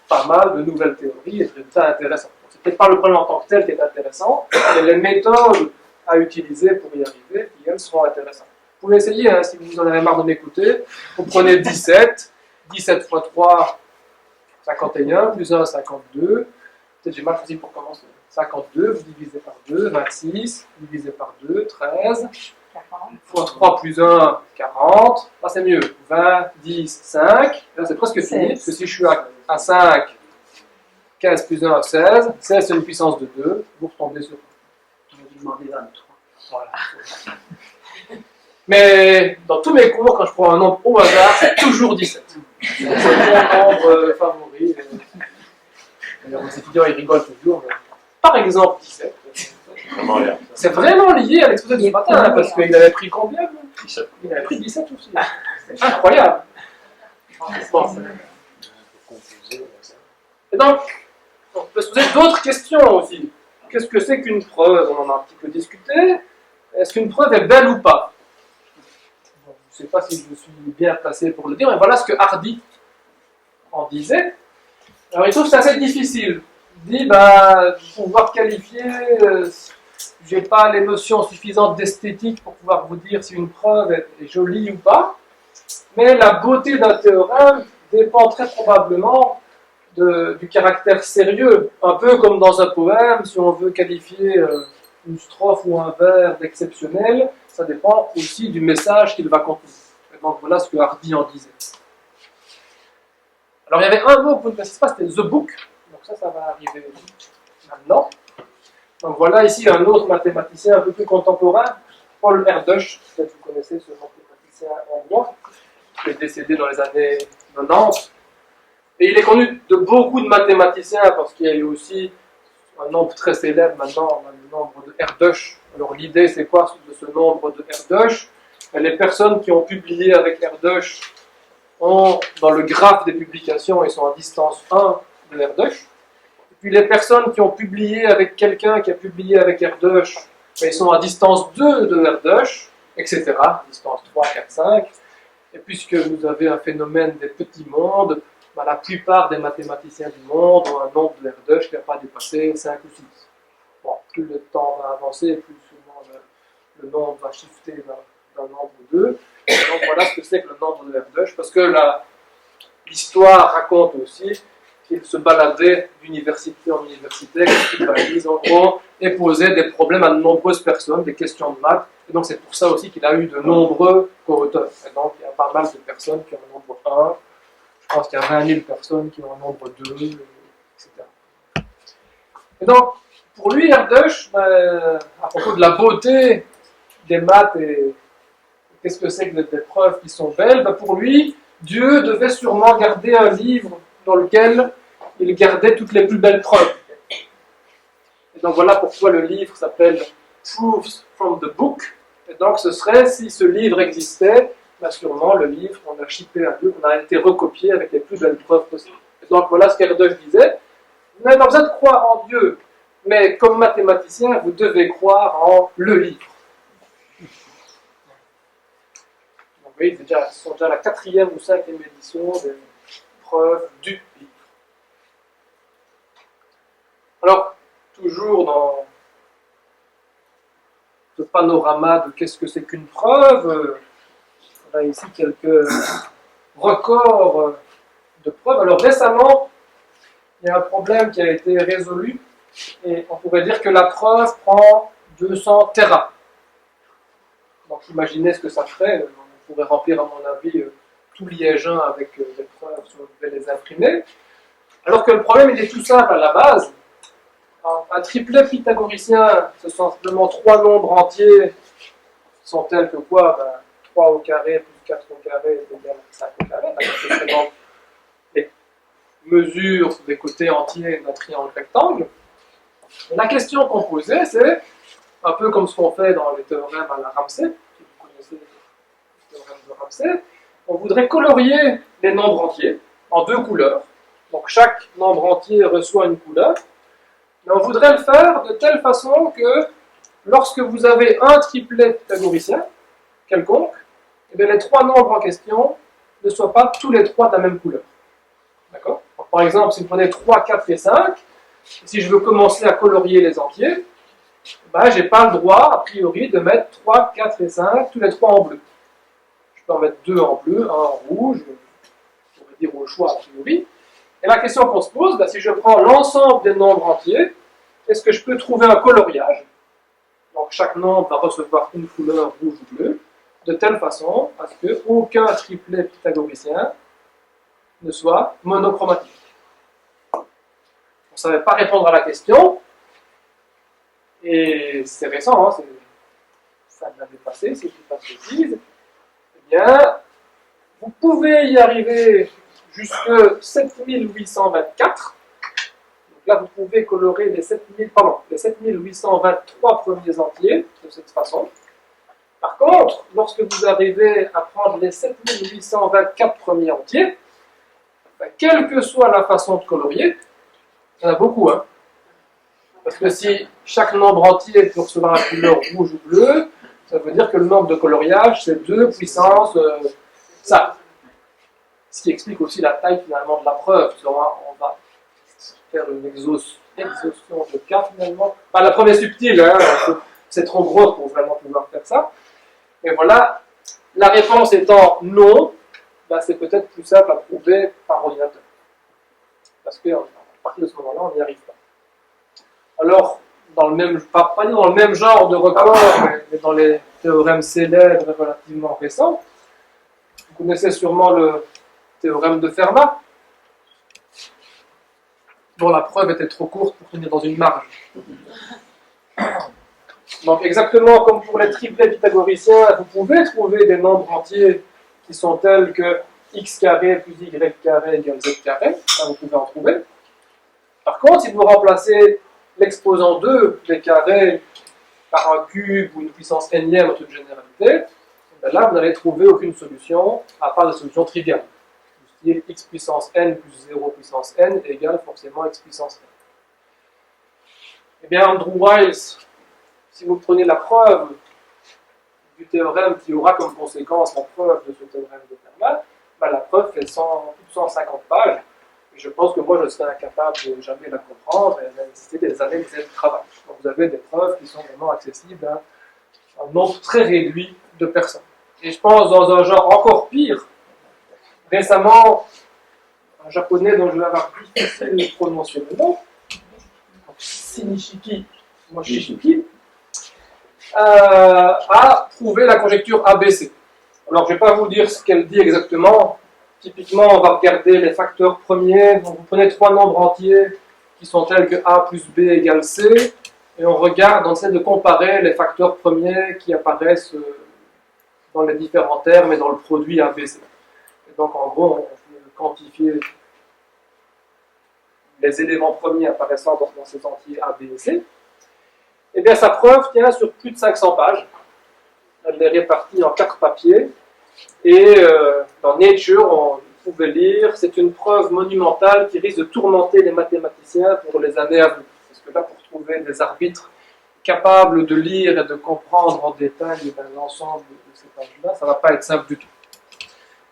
pas mal de nouvelles théories et de résultats intéressants. C'est peut-être pas le problème en tant que tel qui est intéressant, mais les méthodes à utiliser pour y arriver, qui elles seront intéressantes. Vous pouvez essayer, hein, si vous en avez marre de m'écouter, vous prenez 17, 17 fois 3, 51, plus 1, 52, peut-être j'ai mal choisi pour commencer. 52, vous divisez par 2, 26, divisé par 2, 13, 40. Fois 3 plus 1, 40, là c'est mieux, 20, 10, 5, là c'est presque fini, parce que si je suis à 5, 15 plus 1, 16, 16 c'est une puissance de 2, vous retombez sur 1. Je vais vous demander 23. Voilà. Mais dans tous mes cours, quand je prends un nombre au hasard, c'est toujours 17. C'est mon nombre favori. D'ailleurs, les étudiants ils rigolent toujours. Mais... Par exemple, 17. C'est vraiment lié à l'exposé de ce matin, hein, parce qu'il avait pris combien? 17. Il avait pris 17 aussi. C'est incroyable. Bon. Et donc, on peut se poser d'autres questions aussi. Qu'est-ce que c'est qu'une preuve? On en a un petit peu discuté. Est-ce qu'une preuve est belle ou pas? Bon, je ne sais pas si je suis bien placé pour le dire, mais voilà ce que Hardy en disait. Alors il trouve que c'est assez difficile. Il dit, pour pouvoir qualifier, je n'ai pas les notions suffisantes d'esthétique pour pouvoir vous dire si une preuve est jolie ou pas, mais la beauté d'un théorème dépend très probablement du caractère sérieux, un peu comme dans un poème, si on veut qualifier une strophe ou un vers d'exceptionnel, ça dépend aussi du message qu'il va contenir. Et donc voilà ce que Hardy en disait. Alors il y avait un mot que vous ne connaissez pas, c'était The Book, donc ça va arriver maintenant. Donc voilà ici un autre mathématicien un peu plus contemporain, Paul Erdős, peut-être vous connaissez ce mathématicien hongrois, qui est décédé dans les années 90. Et il est connu de beaucoup de mathématiciens parce qu'il y a eu aussi un nombre très célèbre maintenant, le nombre de Erdős. Alors l'idée c'est quoi de ce nombre de Erdős? Les personnes qui ont publié avec Erdős ont, dans le graphe des publications, ils sont à distance 1 de Erdős. puis les personnes qui ont publié avec quelqu'un qui a publié avec Erdős, ils sont à distance 2 de Erdős, etc. Distance 3, 4, 5. Et puisque vous avez un phénomène des petits mondes, la plupart des mathématiciens du monde ont un nombre de Erdős qui n'a pas dépassé 5 ou 6. Bon, plus le temps va avancer, plus souvent le nombre va shifter d'un nombre ou deux. Et donc voilà ce que c'est que le nombre de Erdős, parce que l'histoire raconte aussi qu'il se baladait d'université en université, en gros, et posait des problèmes à de nombreuses personnes, des questions de maths. Et donc c'est pour ça aussi qu'il a eu de nombreux co-auteurs. Et donc il y a pas mal de personnes qui ont un nombre 1, je pense qu'il y a 20 000 personnes qui ont un nombre 2, etc. Et donc, pour lui, Erdős, à propos de la beauté des maths et qu'est-ce que c'est que des preuves qui sont belles, pour lui, Dieu devait sûrement garder un livre dans lequel il gardait toutes les plus belles preuves. Et donc voilà pourquoi le livre s'appelle Proofs from the Book. Et donc ce serait, si ce livre existait, sûrement le livre, on a shippé à Dieu, on a été recopié avec les plus belles preuves possibles. Et donc voilà ce qu'Erdős disait. Vous n'avez pas besoin de croire en Dieu, mais comme mathématicien, vous devez croire en le livre. Donc, vous voyez, ce sont déjà la 4e ou 5e édition des preuves du livre. Alors, toujours dans ce panorama de qu'est-ce que c'est qu'une preuve, on a ici quelques records de preuves. Alors récemment, il y a un problème qui a été résolu et on pourrait dire que la preuve prend 200 téra. Donc imaginez ce que ça ferait. On pourrait remplir, à mon avis, tout Liégeun avec des preuves si on devait les imprimer. Alors que le problème, il est tout simple à la base. Un triplet pythagoricien, ce sont simplement 3 nombres entiers, sont tels que quoi 3 au carré plus 4 au carré est égal à 5 au carré. Ce serait donc les mesures des côtés entiers d'un triangle rectangle. Et la question qu'on posait, c'est un peu comme ce qu'on fait dans les théorèmes à la Ramsey, si vous connaissez les théorèmes de Ramsey. On voudrait colorier les nombres entiers en 2 couleurs. Donc chaque nombre entier reçoit une couleur. Mais on voudrait le faire de telle façon que lorsque vous avez un triplet pythagoricien quelconque, eh bien, les 3 nombres en question ne soient pas tous les 3 de la même couleur. D'accord ? Par exemple, si vous prenez 3, 4 et 5, si je veux commencer à colorier les entiers, je n'ai pas le droit, a priori, de mettre 3, 4 et 5, tous les 3 en bleu. Je peux en mettre 2 en bleu, 1 en rouge, je pourrais dire au choix, a priori. Et la question qu'on se pose, si je prends l'ensemble des nombres entiers, est-ce que je peux trouver un coloriage? Donc chaque nombre va recevoir une couleur rouge ou bleue, de telle façon à ce qu'aucun triplet pythagoricien ne soit monochromatique. On ne savait pas répondre à la question, et c'est récent, ça l'avait passé, si je ne dis pas de bêtises. Eh bien, vous pouvez y arriver jusque 7824. Donc là, vous pouvez colorer les 7823 premiers entiers de cette façon. Par contre, lorsque vous arrivez à prendre les 7824 premiers entiers, quelle que soit la façon de colorier, il y en a beaucoup, parce que si chaque nombre entier peut recevoir la couleur rouge ou bleue, ça veut dire que le nombre de coloriage, c'est 2 puissance ça. Ce qui explique aussi la taille finalement de la preuve. On va faire une exhaustion de cas finalement. La preuve est subtile, c'est trop gros pour vraiment pouvoir faire ça. Mais voilà, la réponse étant non, c'est peut-être plus simple à prouver par ordinateur. Parce qu'à partir de ce moment-là, on n'y arrive pas. Alors, pas dans le même genre de record, mais dans les théorèmes célèbres et relativement récents, vous connaissez sûrement le théorème de Fermat, dont la preuve était trop courte pour tenir dans une marge. Donc exactement comme pour les triplets pythagoriciens, vous pouvez trouver des nombres entiers qui sont tels que x carré plus y carré égale z carré, ça vous pouvez en trouver. Par contre, si vous remplacez l'exposant 2 des carrés par un cube ou une puissance n-ième en toute généralité, là vous n'allez trouver aucune solution à part des solutions triviales. X puissance n plus 0 puissance n égale forcément x puissance n. Eh bien, Andrew Wiles, si vous prenez la preuve du théorème qui aura comme conséquence la preuve de ce théorème de Fermat, ben, la preuve fait plus de 150 pages. Et je pense que moi, je serais incapable de jamais la comprendre et elle va nécessiter des années de travail. Donc, vous avez des preuves qui sont vraiment accessibles à un nombre très réduit de personnes. Et je pense dans un genre encore pire. Récemment, un japonais dont je vais avoir difficile de prononcer le nom, Shinichiki Mochizuki, a prouvé la conjecture ABC. Alors, je ne vais pas vous dire ce qu'elle dit exactement. Typiquement, on va regarder les facteurs premiers. Donc, vous prenez 3 nombres entiers qui sont tels que A plus B égale C, et on regarde, on essaie de comparer les facteurs premiers qui apparaissent dans les différents termes et dans le produit ABC. Et donc, en gros, on peut quantifier les éléments premiers apparaissant dans ces entiers A, B et C. Eh bien, sa preuve tient sur plus de 500 pages. Elle est répartie en 4 papiers. Et dans Nature, on pouvait lire, c'est une preuve monumentale qui risque de tourmenter les mathématiciens pour les années à venir. Parce que là, pour trouver des arbitres capables de lire et de comprendre en détail l'ensemble de ces pages-là, ça ne va pas être simple du tout.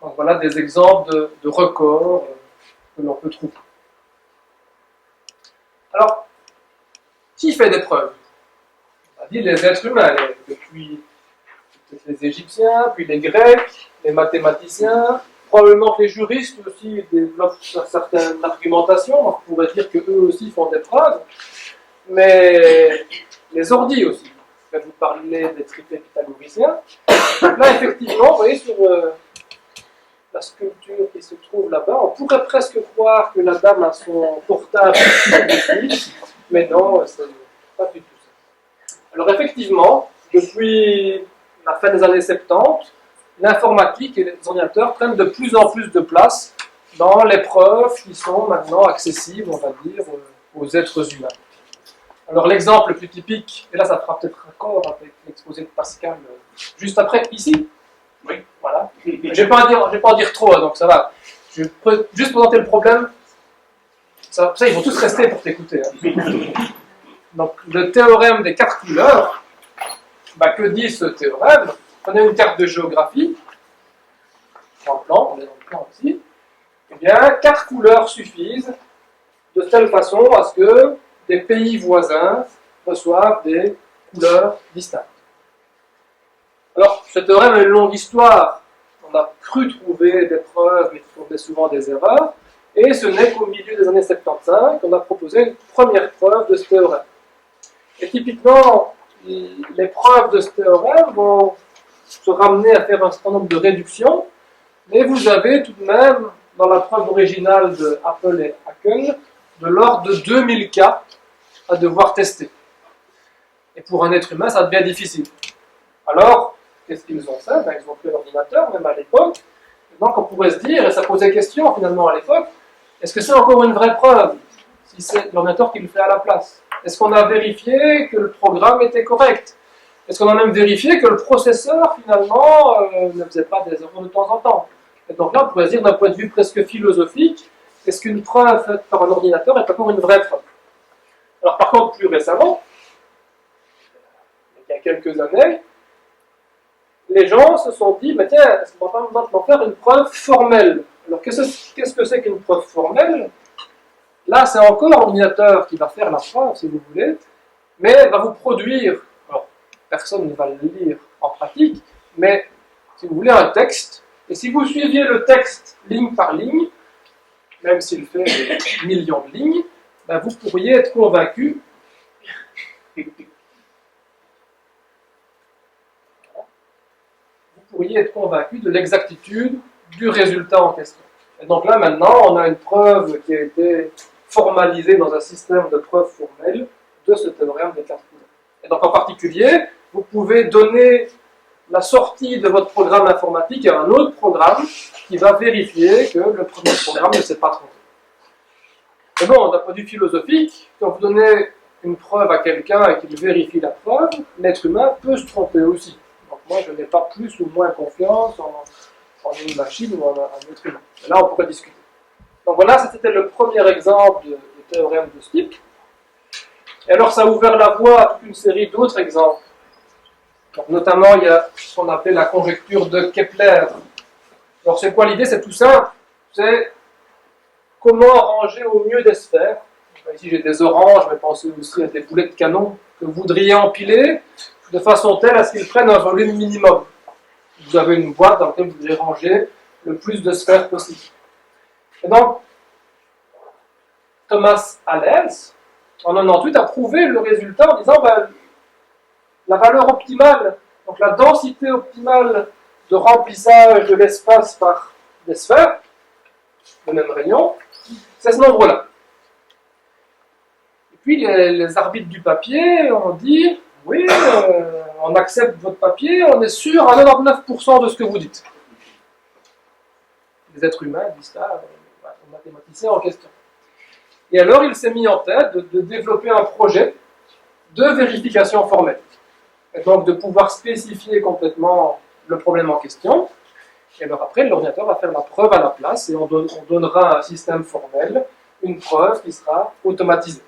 Donc voilà des exemples de records que l'on peut trouver. Alors, qui fait des preuves? On a dit les êtres humains, depuis les Égyptiens, puis les Grecs, les mathématiciens, probablement que les juristes aussi développent certaines argumentations, on pourrait dire qu'eux aussi font des preuves, mais les ordis aussi. Quand vous parlez des tripés pythagoriciens, là effectivement, vous voyez sur la sculpture qui se trouve là-bas, on pourrait presque croire que la dame a son portable ici, mais non, c'est pas du tout ça. Alors effectivement, depuis la fin des années 70, l'informatique et les ordinateurs prennent de plus en plus de place dans les preuves qui sont maintenant accessibles, on va dire, aux êtres humains. Alors l'exemple le plus typique, et là ça fera peut-être raccord avec l'exposé de Pascal juste après, ici. Oui, voilà. Je ne vais pas en dire trop, donc ça va. Je vais juste présenter le problème. Ça, ils vont tous rester pour t'écouter. Hein. Donc le théorème des 4 couleurs, que dit ce théorème? Prenez une carte de géographie, dans le plan, on est dans le plan aussi. Eh bien, 4 couleurs suffisent de telle façon à ce que des pays voisins reçoivent des couleurs distinctes. Alors, ce théorème a une longue histoire. On a cru trouver des preuves, mais qui faisaient souvent des erreurs. Et ce n'est qu'au milieu des années 75 qu'on a proposé une première preuve de ce théorème. Et typiquement, les preuves de ce théorème vont se ramener à faire un certain nombre de réductions, mais vous avez tout de même, dans la preuve originale de Apple et Haken, de l'ordre de 2000 cas à devoir tester. Et pour un être humain, ça devient difficile. Alors, qu'est-ce qu'ils ont fait? Ils ont pris l'ordinateur, même à l'époque. Et donc on pourrait se dire, et ça posait question finalement à l'époque, est-ce que c'est encore une vraie preuve si c'est l'ordinateur qui le fait à la place? Est-ce qu'on a vérifié que le programme était correct? Est-ce qu'on a même vérifié que le processeur finalement ne faisait pas des erreurs de temps en temps? Et donc là on pourrait se dire d'un point de vue presque philosophique, est-ce qu'une preuve faite par un ordinateur est encore une vraie preuve? Alors par contre, plus récemment, il y a quelques années, les gens se sont dit, mais tiens, est-ce qu'on va maintenant faire une preuve formelle? Alors qu'est-ce que c'est qu'une preuve formelle? Là, c'est encore l'ordinateur qui va faire la preuve, si vous voulez, mais elle va vous produire, alors personne ne va le lire en pratique, mais si vous voulez un texte, et si vous suiviez le texte ligne par ligne, même s'il fait des millions de lignes, vous pourriez être convaincu de l'exactitude du résultat en question. Et donc là, maintenant, on a une preuve qui a été formalisée dans un système de preuves formelles de ce théorème des 4 couleurs. Et donc en particulier, vous pouvez donner la sortie de votre programme informatique à un autre programme qui va vérifier que le premier programme ne s'est pas trompé. Mais bon, d'un point de vue philosophique, quand vous donnez une preuve à quelqu'un et qu'il vérifie la preuve, l'être humain peut se tromper aussi. Donc moi, je n'ai pas plus ou moins confiance en une machine ou en un être humain. Et là, on pourrait discuter. Donc voilà, c'était le premier exemple de théorème de ce type. Et alors ça a ouvert la voie à toute une série d'autres exemples. Donc, notamment, il y a ce qu'on appelle la conjecture de Kepler. Alors c'est quoi l'idée? C'est tout simple. C'est comment ranger au mieux des sphères. Donc, ici j'ai des oranges, mais pensez aussi à des boulets de canon que vous voudriez empiler de façon telle à ce qu'ils prennent un volume minimum. Vous avez une boîte dans laquelle vous devez ranger le plus de sphères possible. Et donc, Thomas Allen's, en 98, a prouvé le résultat en disant la valeur optimale, donc la densité optimale de remplissage de l'espace par des sphères, de même rayon, c'est ce nombre-là. Et puis les arbitres du papier ont dit, oui, on accepte votre papier, on est sûr à 99% de ce que vous dites. Les êtres humains disent ça, les mathématiciens en question. Et alors il s'est mis en tête de développer un projet de vérification formelle. Et donc de pouvoir spécifier complètement le problème en question. Et alors après, l'ordinateur va faire la preuve à la place et on donnera à un système formel une preuve qui sera automatisée.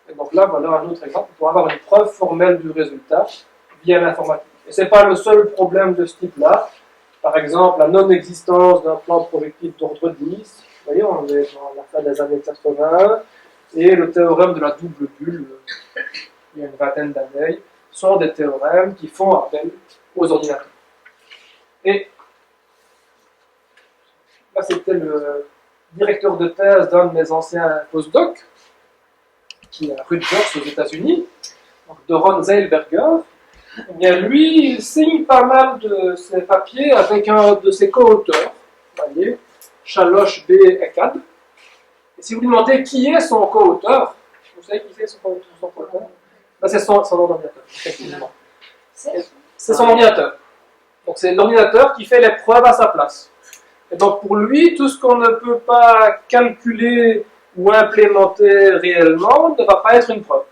Et donc là, voilà un autre exemple pour avoir une preuve formelle du résultat via l'informatique. Et ce n'est pas le seul problème de ce type-là. Par exemple, la non-existence d'un plan projectif d'ordre 10. Vous voyez, on est dans la fin des années 80. Et le théorème de la double bulle, il y a une vingtaine d'années, sont des théorèmes qui font appel aux ordinateurs. Et là, c'était le directeur de thèse d'un de mes anciens postdocs, qui est à Rutgers aux États-Unis, donc Doron Zeilberger. Eh bien, lui, il signe pas mal de ses papiers avec un de ses co-auteurs, vous voyez, Shalosh B. Echad. Et si vous lui demandez qui est son co-auteur, vous savez qui c'est son co-auteur? Là, c'est son ordinateur, effectivement. C'est son ordinateur. Donc, c'est l'ordinateur qui fait les preuves à sa place. Et donc, pour lui, tout ce qu'on ne peut pas calculer ou implémenter réellement ne va pas être une preuve.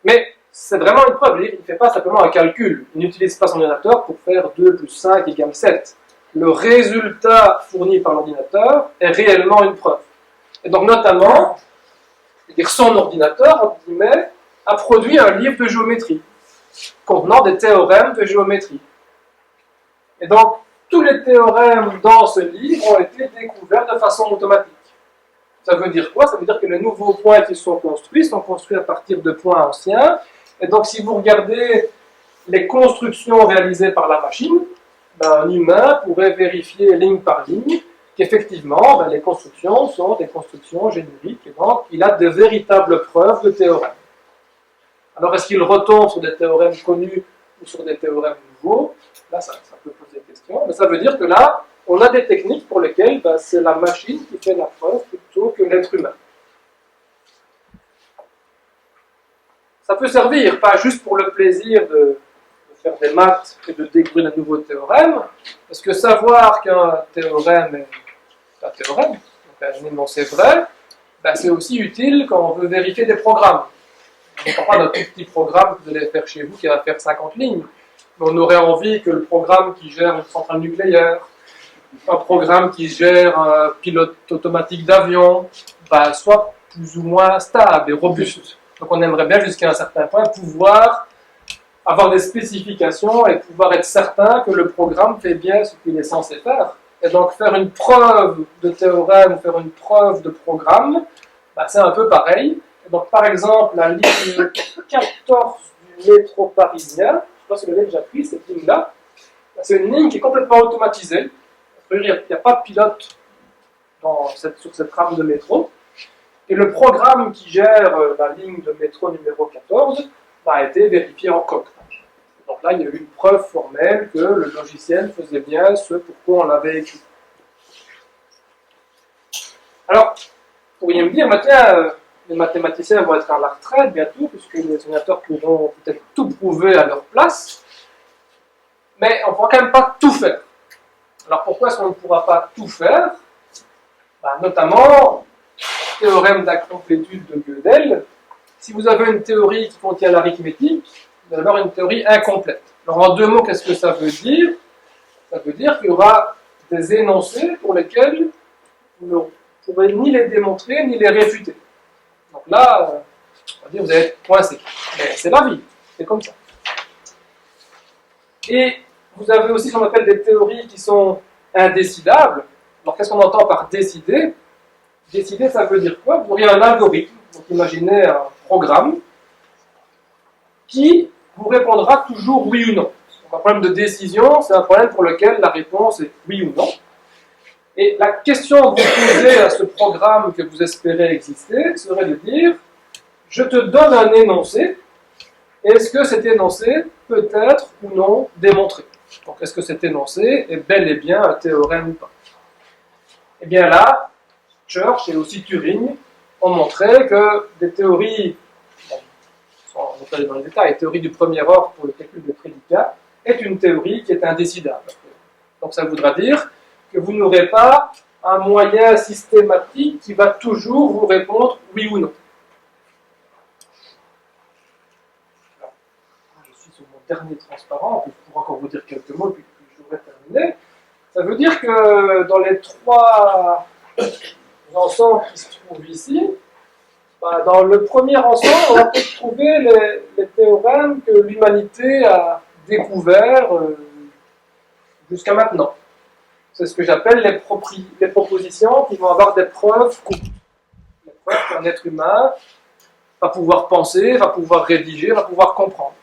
Mais c'est vraiment une preuve. Il ne fait pas simplement un calcul. Il n'utilise pas son ordinateur pour faire 2 plus 5 égale 7. Le résultat fourni par l'ordinateur est réellement une preuve. Et donc, notamment, c'est-à-dire son ordinateur, entre guillemets, a produit un livre de géométrie contenant des théorèmes de géométrie. Et donc, tous les théorèmes dans ce livre ont été découverts de façon automatique. Ça veut dire quoi? Ça veut dire que les nouveaux points qui sont construits à partir de points anciens. Et donc, si vous regardez les constructions réalisées par la machine, un humain pourrait vérifier ligne par ligne qu'effectivement, les constructions sont des constructions génériques. Et donc, il a de véritables preuves de théorèmes. Alors, est-ce qu'il retombe sur des théorèmes connus ou sur des théorèmes nouveaux? Là, ça peut poser question. Mais ça veut dire que là, on a des techniques pour lesquelles c'est la machine qui fait la preuve plutôt que l'être humain. Ça peut servir, pas juste pour le plaisir de faire des maths et de découvrir de nouveaux théorèmes, parce que savoir qu'un théorème est un théorème, donc un énoncé vrai, c'est aussi utile quand on veut vérifier des programmes. On ne parle pas d'un tout petit programme que vous allez faire chez vous qui va faire 50 lignes, mais on aurait envie que le programme qui gère une centrale nucléaire, un programme qui gère un pilote automatique d'avion, soit plus ou moins stable et robuste. Donc on aimerait bien jusqu'à un certain point pouvoir avoir des spécifications et pouvoir être certain que le programme fait bien ce qu'il est censé faire. Et donc faire une preuve de théorème, faire une preuve de programme, c'est un peu pareil. Et donc par exemple, la ligne 14 du métro parisien, je ne sais pas si vous l'avez déjà pris, cette ligne-là, c'est une ligne qui est complètement automatisée. Il n'y a pas de pilote sur cette trame de métro. Et le programme qui gère la ligne de métro numéro 14 a été vérifié en coq. Donc là, il y a eu une preuve formelle que le logiciel faisait bien ce pourquoi on l'avait écrit. Alors, vous pourriez me dire, tiens, les mathématiciens vont être à la retraite bientôt, puisque les ordinateurs pourront peut-être tout prouver à leur place, mais on ne pourra quand même pas tout faire. Alors pourquoi est-ce qu'on ne pourra pas tout faire? Notamment, théorème d'incomplétude de Gödel. Si vous avez une théorie qui contient l'arithmétique, vous allez avoir une théorie incomplète. Alors en 2 mots, qu'est-ce que ça veut dire? Ça veut dire qu'il y aura des énoncés pour lesquels vous ne pourrez ni les démontrer, ni les réfuter. Donc là, On va dire vous allez être coincé. Mais c'est la vie, c'est comme ça. Et vous avez aussi ce qu'on appelle des théories qui sont indécidables. Alors qu'est-ce qu'on entend par décider? Décider, ça veut dire quoi? Vous auriez un algorithme, donc imaginez un programme qui vous répondra toujours oui ou non. Donc un problème de décision, c'est un problème pour lequel la réponse est oui ou non. Et la question que vous posez à ce programme que vous espérez exister serait de dire, je te donne un énoncé, est-ce que cet énoncé peut être ou non démontré? Donc est-ce que cet énoncé est bel et bien un théorème ou pas? Et bien là, Church et aussi Turing ont montré que des théories, sans entrer dans les détails, la théorie du premier ordre pour le calcul des prédicats est une théorie qui est indécidable. Donc ça voudra dire que vous n'aurez pas un moyen systématique qui va toujours vous répondre oui ou non. Alors, je suis sur mon dernier transparent, puis je pourrais encore vous dire quelques mots, puis je devrais terminer. Ça veut dire que dans les trois ensembles qui se trouvent ici, dans le premier ensemble, on va peut-être trouver les théorèmes que l'humanité a découverts jusqu'à maintenant. C'est ce que j'appelle les propositions qui vont avoir des preuves courtes. Les preuves qu'un être humain va pouvoir penser, va pouvoir rédiger, va pouvoir comprendre.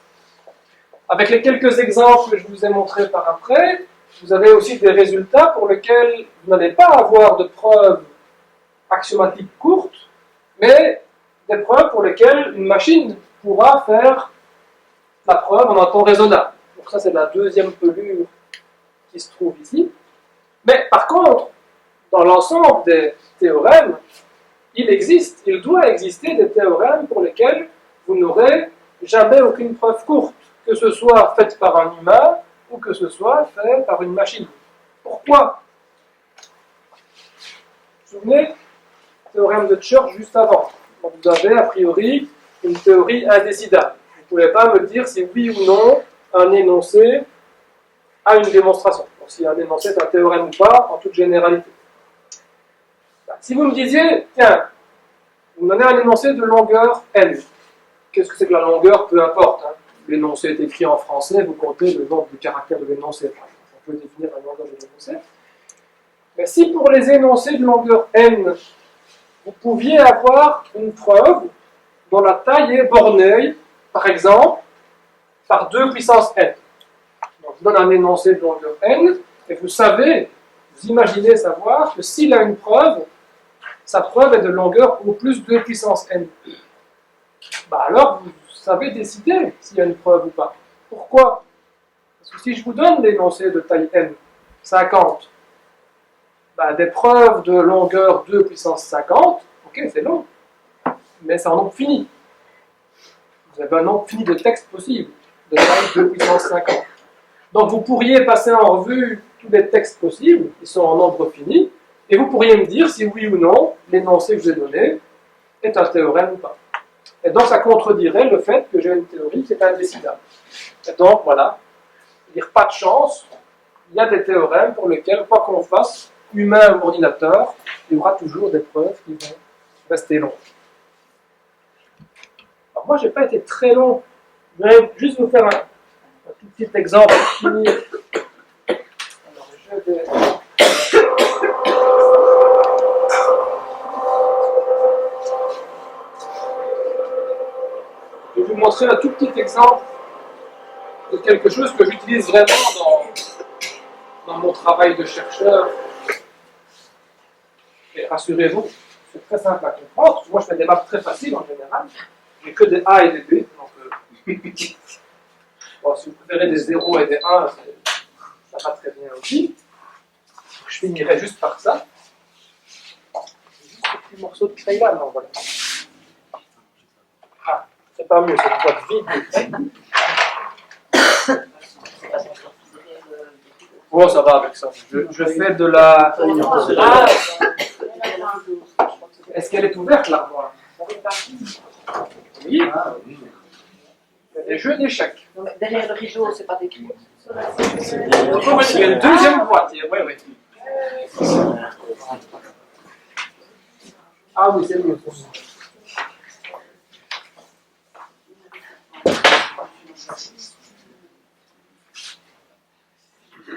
Avec les quelques exemples que je vous ai montrés par après, vous avez aussi des résultats pour lesquels vous n'allez pas avoir de preuves axiomatiques courtes, mais des preuves pour lesquelles une machine pourra faire la preuve en un temps raisonnable. Donc ça, c'est la deuxième pelure qui se trouve ici. Mais par contre, dans l'ensemble des théorèmes, il doit exister des théorèmes pour lesquels vous n'aurez jamais aucune preuve courte, que ce soit faite par un humain ou que ce soit fait par une machine. Pourquoi? Vous vous souvenez, le théorème de Church juste avant. Donc vous avez a priori une théorie indécidable. Vous ne pouvez pas me dire si oui ou non un énoncé a une démonstration. Donc si un énoncé est un théorème ou pas, en toute généralité. Si vous me disiez, tiens, vous me donnez un énoncé de longueur n. Qu'est-ce que c'est que la longueur? Peu importe. Hein. L'énoncé est écrit en français, vous comptez le nombre de caractères de l'énoncé. On peut définir la longueur de l'énoncé. Mais si pour les énoncés de longueur n, vous pouviez avoir une preuve dont la taille est bornée, par exemple, par 2 puissance n. Donc, je donne un énoncé de longueur n, et vous savez, vous imaginez savoir que s'il a une preuve, sa preuve est de longueur au plus 2 puissance n. Alors, vous savez décider s'il y a une preuve ou pas. Pourquoi? Parce que si je vous donne l'énoncé de taille n, 50, des preuves de longueur 2 puissance 50, ok, c'est long, mais c'est un nombre fini. Vous avez un nombre fini de textes possibles, de taille 2 puissance 50. Donc vous pourriez passer en revue tous les textes possibles, qui sont en nombre fini, et vous pourriez me dire si oui ou non l'énoncé que je vous ai donné est un théorème ou pas. Et donc ça contredirait le fait que j'ai une théorie qui est indécidable. Et donc voilà, dire pas de chance, il y a des théorèmes pour lesquels, quoi qu'on fasse, humain ou ordinateur, il y aura toujours des preuves qui vont rester longues. Alors moi, je n'ai pas été très long. Je vais juste vous faire un tout petit exemple pour finir. Alors, je vais vous montrer un tout petit exemple de quelque chose que j'utilise vraiment dans mon travail de chercheur. Et rassurez-vous, c'est très simple à comprendre. Moi, je fais des maths très faciles en général. J'ai que des A et des B. Donc, bon, si vous préférez des 0 et des 1, ça va très bien aussi. Je finirai juste par ça. Juste un petit morceau de crayon là, non, voilà. Ah, c'est pas mieux, c'est une boîte vide. Bon, ça va avec ça. Je fais de la... Ah, est-ce qu'elle est ouverte, l'armoire? Oui. Il y a des jeux d'échecs. Derrière le rideau, c'est pas décrit. Il y a une deuxième boîte. Oui, oui. Ah oui, c'est mieux.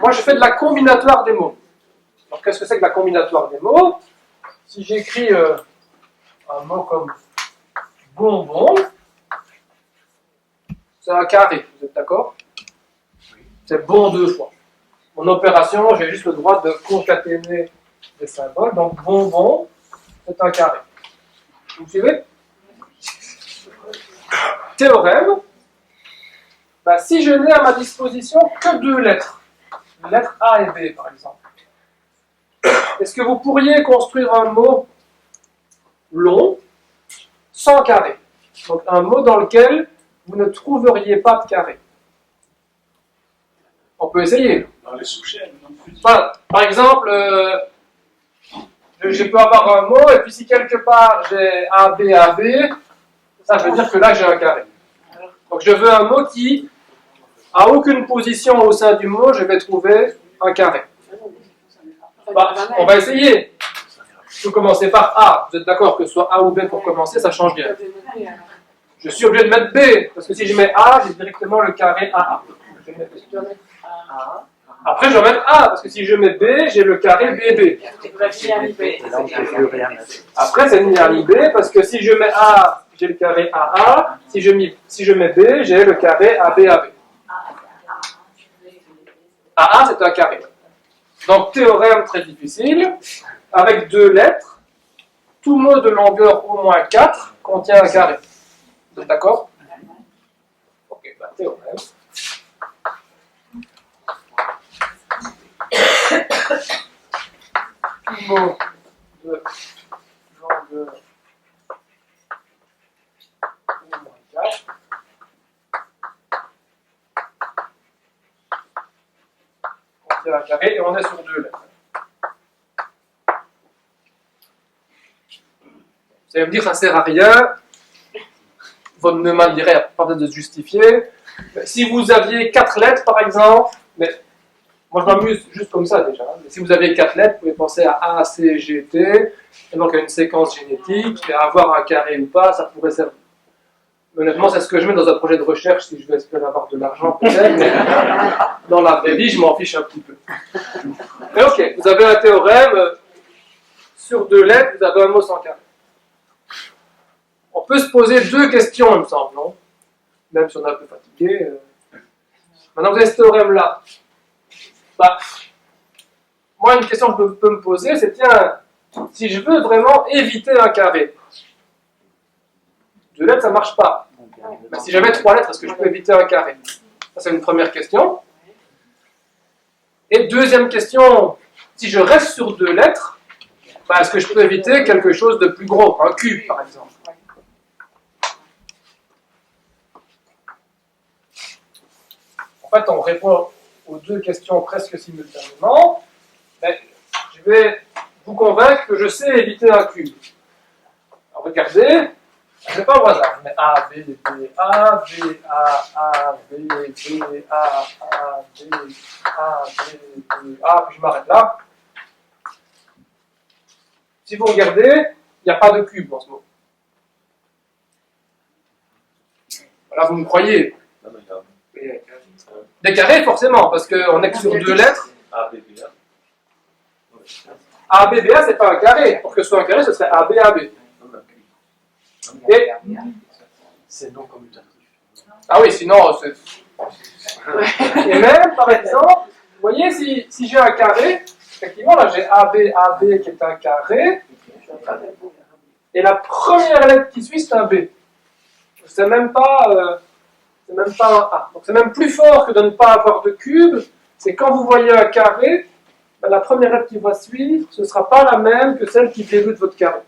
Moi, je fais de la combinatoire des mots. Alors, qu'est-ce que c'est que la combinatoire des mots? Si j'écris un mot comme bonbon, c'est un carré, vous êtes d'accord? C'est bon deux fois. Mon opération, j'ai juste le droit de concaténer des symboles. Donc bonbon, c'est un carré. Vous me suivez? Théorème. Ben, si je n'ai à ma disposition que deux lettres, les lettres A et B par exemple, est-ce que vous pourriez construire un mot long sans carré? Donc un mot dans lequel vous ne trouveriez pas de carré. On peut essayer. Dans les sous-chaînes, non? Enfin, par exemple, je peux avoir un mot et puis si quelque part j'ai A, B, ça veut dire que là j'ai un carré. Donc je veux un mot qui, à aucune position au sein du mot, je vais trouver un carré. Bah, on va essayer. Vous commencez par A. Vous êtes d'accord que ce soit A ou B pour commencer, ça change rien. Je suis obligé de mettre B, parce que si je mets A, j'ai directement le carré AA. Après, je vais mettre A, parce que si je mets B, j'ai le carré BB. Après, c'est ni A ni B, parce que si je mets A, j'ai le carré AA. Si je mets B, j'ai le carré ABAB. AA, c'est un carré. Donc, théorème très difficile. Avec deux lettres, tout mot de longueur au moins 4 contient un carré. Vous êtes d'accord? Ok, bah, théorème. Tout mot de longueur au moins 4 contient un carré et on est sur deux lettres. Vous allez me dire, ça ne sert à rien. Votre Neumann dirait, il n'y a pas besoin de se justifier. Mais si vous aviez 4 lettres, par exemple, mais moi je m'amuse juste comme ça déjà. Mais si vous avez 4 lettres, vous pouvez penser à A, C, G, T, et donc à une séquence génétique, et avoir un carré ou pas, ça pourrait servir. Honnêtement, c'est ce que je mets dans un projet de recherche, si je veux espérer avoir de l'argent peut-être, mais dans la vraie vie, je m'en fiche un petit peu. Mais ok, vous avez un théorème, sur 2 lettres, vous avez un mot sans carré. On peut se poser 2 questions, il me semble, non? Même si on est un peu fatigué. Maintenant, vous avez ce théorème-là. Bah, moi, une question que je peux me poser, c'est tiens, si je veux vraiment éviter un carré, 2 lettres, ça ne marche pas. Mais si j'avais 3 lettres, est-ce que je peux éviter un carré? Ça, c'est une première question. Et deuxième question, si je reste sur 2 lettres, bah, est-ce que je peux éviter quelque chose de plus gros, un cube, par exemple? En fait, on répond aux 2 questions presque simultanément. Mais je vais vous convaincre que je sais éviter un cube. Alors, regardez, je ne pas au hasard. Je mets A, B, B, A, B, A, B, B, A, B, A, B, A, puis je m'arrête là. Si vous regardez, il n'y a pas de cube dans ce mot. Voilà, vous me croyez. Des carrés, forcément, parce qu'on est que sur 2 lettres. ABBA. ABBA, c'est pas un carré. Pour que ce soit un carré, ce serait ABAB. Et C'est non commutatif. ah oui, sinon, c'est... Et même, par exemple, vous voyez, si j'ai un carré, effectivement, là, j'ai ABAB qui est un carré, et la première lettre qui suit, c'est un B. C'est même pas un A. Donc c'est même plus fort que de ne pas avoir de cube. C'est quand vous voyez un carré, ben, la première lettre qui va suivre, ce ne sera pas la même que celle qui débute votre carré.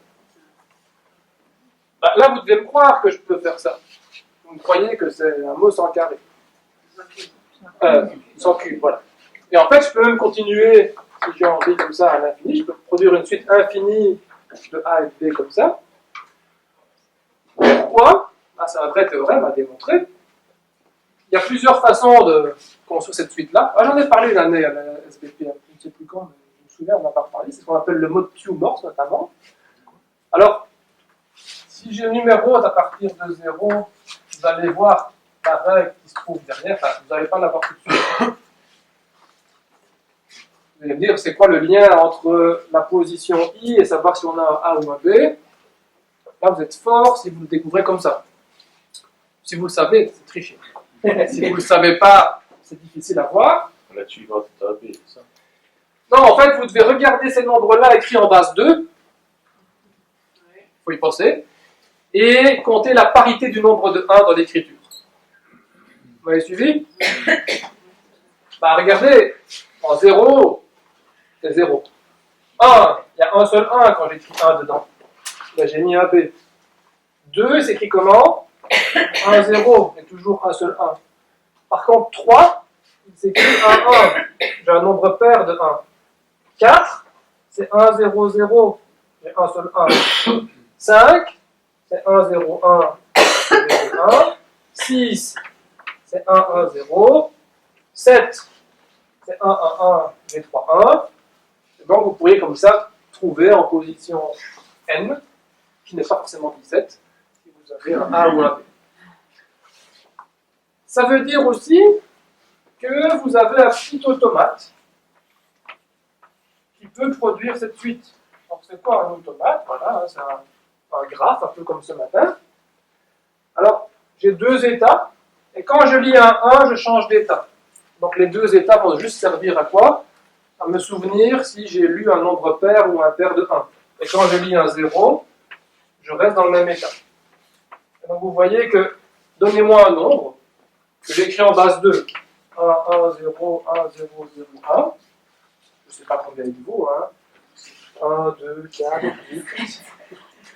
Ben, là, vous devez me croire que je peux faire ça. Vous me croyez que c'est un mot sans carré. Sans cube, voilà. Et en fait, je peux même continuer, si j'ai envie, comme ça à l'infini. Je peux produire une suite infinie de A et de B comme ça. Pourquoi? Ah, c'est un vrai théorème à démontrer. Il y a plusieurs façons de construire cette suite-là. Ah, j'en ai parlé une année à la SBP, je ne sais plus quand, mais je me souviens, on en a pas reparlé. C'est ce qu'on appelle le mode Q-Morse notamment. Alors, si je numérote à partir de 0, vous allez voir la règle qui se trouve derrière, enfin, vous n'allez pas l'avoir tout de suite. Vous allez me dire, c'est quoi le lien entre la position I et savoir si on a un A ou un B? Là, vous êtes fort si vous le découvrez comme ça. Si vous le savez, c'est triché. Si vous ne le savez pas, c'est difficile à voir. Là-dessus, il va taper, c'est ça. Non, en fait, vous devez regarder ces nombres-là écrits en base 2. Il faut y penser. Et compter la parité du nombre de 1 dans l'écriture. Vous m'avez suivi? Bah, regardez, en 0, c'est 0. 1, il y a un seul 1 quand j'écris 1 dedans. Là, j'ai mis un B. 2, c'est écrit comment? 1, 0, il y a toujours un seul 1. Par contre, 3, il s'écrit 1, 1. J'ai un nombre pair de 1. 4, c'est 1, 0, 0. J'ai un seul 1. 5, c'est 1, 0, 1. 0, 1. 6, c'est 1, 1, 0. 7, c'est 1, 1, 1. J'ai 3, 1. Et donc, vous pourriez comme ça trouver en position N, qui n'est pas forcément 17, si vous avez un A ou un B. Ça veut dire aussi que vous avez un petit automate qui peut produire cette suite. Donc c'est quoi un automate? Voilà, c'est un graphe, un peu comme ce matin. Alors, j'ai deux états, et quand je lis un 1, je change d'état. Donc les deux états vont juste servir à quoi? À me souvenir si j'ai lu un nombre pair ou un pair de 1. Et quand je lis un 0, je reste dans le même état. Et donc vous voyez que, donnez-moi un nombre, que j'écris en base 2. 1, 1, 0, 1, 0, 0, 1. Je ne sais pas combien il vaut, hein. 1, 2, 4, 8,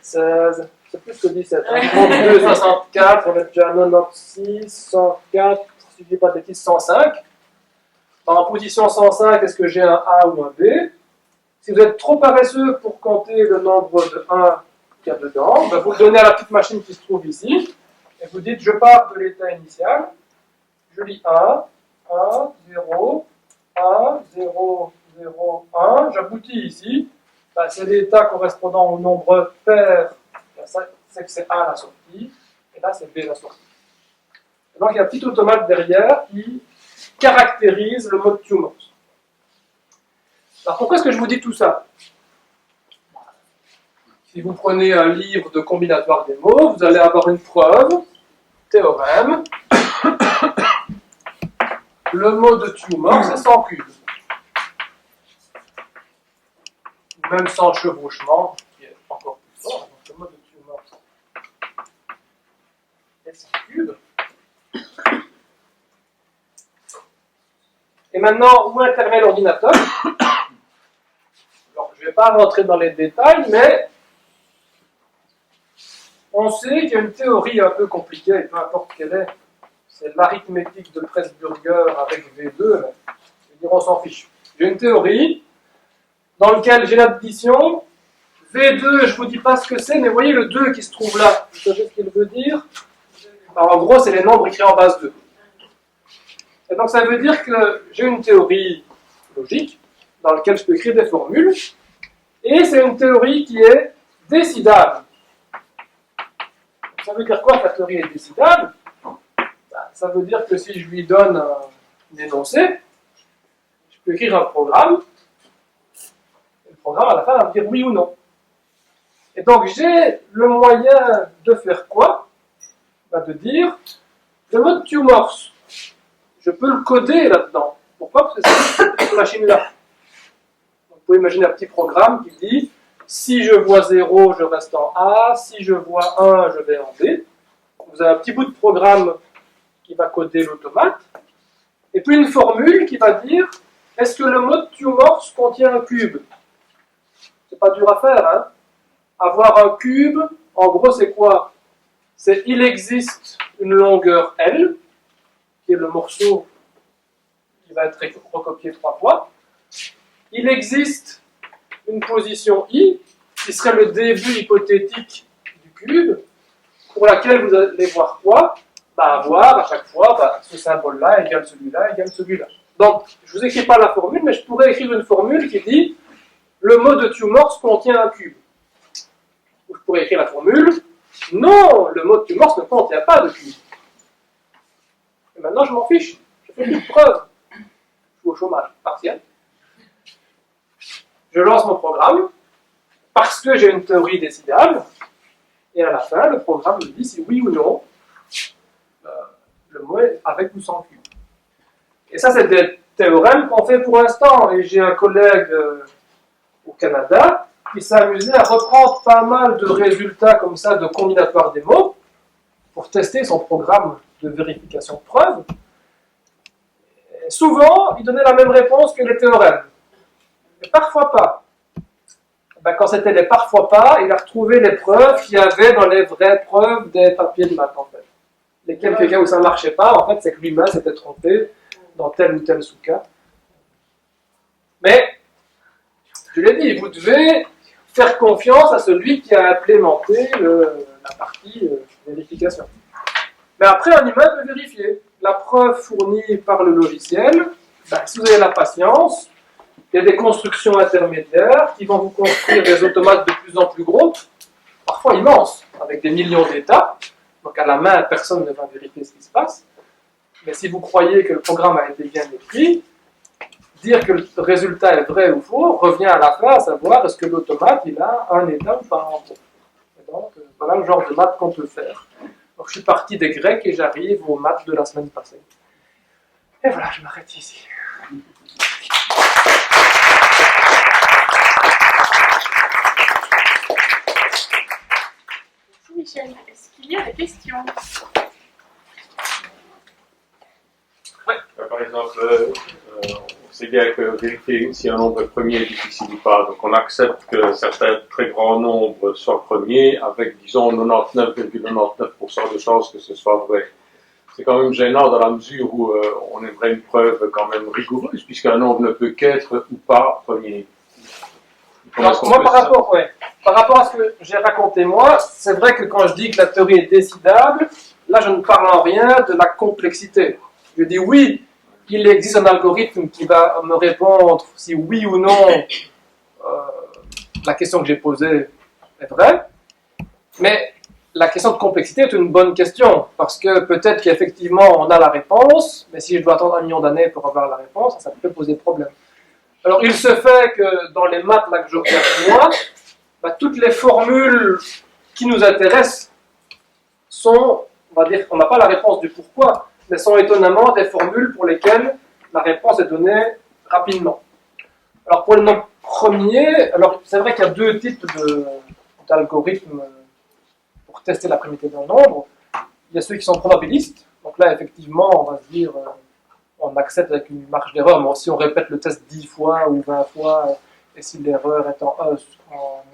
16, c'est plus que 17. 32, 64, on est déjà à 96, 104, si je ne dis pas de bêtises, 105. En position 105, est-ce que j'ai un A ou un B? Si vous êtes trop paresseux pour compter le nombre de 1 qu'il y a dedans, ben vous le donnez à la petite machine qui se trouve ici, et vous dites, je pars de l'état initial, je lis 1, 1, 0, 1, 0, 0, 1, j'aboutis ici, ben c'est l'état correspondant au nombre pair, c'est que c'est A la sortie, et là c'est B la sortie. Et donc il y a un petit automate derrière qui caractérise le mode Tumors. Alors pourquoi est-ce que je vous dis tout ça? Si vous prenez un livre de combinatoire des mots, vous allez avoir une preuve, théorème. Le mot de Tumors, c'est sans cube. Même sans chevauchement, qui est encore plus fort. Donc le mot de Tumors est sans cube. Et maintenant, où intervient l'ordinateur? Alors, je ne vais pas rentrer dans les détails, mais on sait qu'il y a une théorie un peu compliquée, et peu importe quelle est, c'est l'arithmétique de Presburger avec V2, je veux dire, on s'en fiche. J'ai une théorie dans laquelle j'ai l'addition, V2, je ne vous dis pas ce que c'est, mais vous voyez le 2 qui se trouve là, vous savez ce qu'il veut dire? Alors, en gros, c'est les nombres écrits en base 2. Et donc ça veut dire que j'ai une théorie logique dans laquelle je peux écrire des formules, et c'est une théorie qui est décidable. Ça veut dire quoi que la théorie est décidable? Ça veut dire que si je lui donne un énoncé, je peux écrire un programme, et le programme à la fin va me dire oui ou non. Et donc j'ai le moyen de faire quoi? De dire le mode Tumors. Je peux le coder là-dedans. Pourquoi? Parce que c'est cette machine-là. Vous pouvez imaginer un petit programme qui dit si je vois 0, je reste en A, si je vois 1, je vais en B. Vous avez un petit bout de programme qui va coder l'automate, et puis une formule qui va dire est-ce que le mode Tumors contient un cube? C'est pas dur à faire, hein? Avoir un cube, en gros, c'est quoi? C'est il existe une longueur L, qui est le morceau qui va être recopié 3 fois. Il existe une position I, qui serait le début hypothétique du cube, pour laquelle vous allez voir quoi? Avoir à chaque fois ce symbole-là égale celui-là, égale celui-là. Donc, je ne vous écris pas la formule, mais je pourrais écrire une formule qui dit le mot de Tumors contient un cube. Ou je pourrais écrire la formule non, le mot de Tumors ne contient pas de cube. maintenant, je m'en fiche. Je fais plus de preuves. Je suis au chômage partiel. Je lance mon programme parce que j'ai une théorie décidable. Et à la fin, le programme me dit si oui ou non, le mot est avec ou sans Q. Et ça, c'est des théorèmes qu'on fait pour l'instant. Et j'ai un collègue au Canada qui s'est amusé à reprendre pas mal de résultats comme ça de combinatoire des mots pour tester son programme de vérification de preuves. Et souvent, il donnait la même réponse que les théorèmes. Mais parfois pas. Quand c'était les parfois pas, il a retrouvé les preuves qu'il y avait dans les vraies preuves des papiers de maths, en fait. Les quelques cas où ça ne marchait pas, en fait, c'est que lui-même s'était trompé dans tel ou tel sous-cas. Mais, je l'ai dit, vous devez faire confiance à celui qui a implémenté la partie vérification. Mais après, un humain peut vérifier. La preuve fournie par le logiciel, si vous avez la patience, il y a des constructions intermédiaires qui vont vous construire des automates de plus en plus gros, parfois immenses, avec des millions d'états. Donc à la main, personne ne va vérifier ce qui se passe. Mais si vous croyez que le programme a été bien écrit, dire que le résultat est vrai ou faux revient à la fin à savoir est-ce que l'automate il a un état ou pas en gros. Et donc voilà le genre de maths qu'on peut faire. Donc je suis parti des Grecs et j'arrive aux maths de la semaine passée. Et voilà, je m'arrête ici. Michel, est-ce qu'il y a des questions? Par exemple, on sait bien que vérifier si un nombre premier est difficile ou pas. Donc on accepte que certains très grands nombres soient premiers avec, disons, 99,99% de chances que ce soit vrai. C'est quand même gênant dans la mesure où on aimerait une preuve quand même rigoureuse, puisqu'un nombre ne peut qu'être ou pas premier. Alors, moi, par rapport à ce que j'ai raconté moi, c'est vrai que quand je dis que la théorie est décidable, là je ne parle en rien de la complexité. Je dis oui, il existe un algorithme qui va me répondre si oui ou non la question que j'ai posée est vraie, mais la question de complexité est une bonne question, parce que peut-être qu'effectivement on a la réponse, mais si je dois attendre 1 million d'années pour avoir la réponse, ça peut poser problème. Alors, il se fait que dans les maths là, que j'observe moi, toutes les formules qui nous intéressent sont, on va dire, on n'a pas la réponse du pourquoi, mais sont étonnamment des formules pour lesquelles la réponse est donnée rapidement. Alors, pour le nombre premier, alors c'est vrai qu'il y a 2 types d'algorithmes pour tester la primité d'un nombre. Il y a ceux qui sont probabilistes, donc là, effectivement, on va se dire... on accepte avec une marge d'erreur, mais si on répète le test 10 fois ou 20 fois, et si l'erreur est en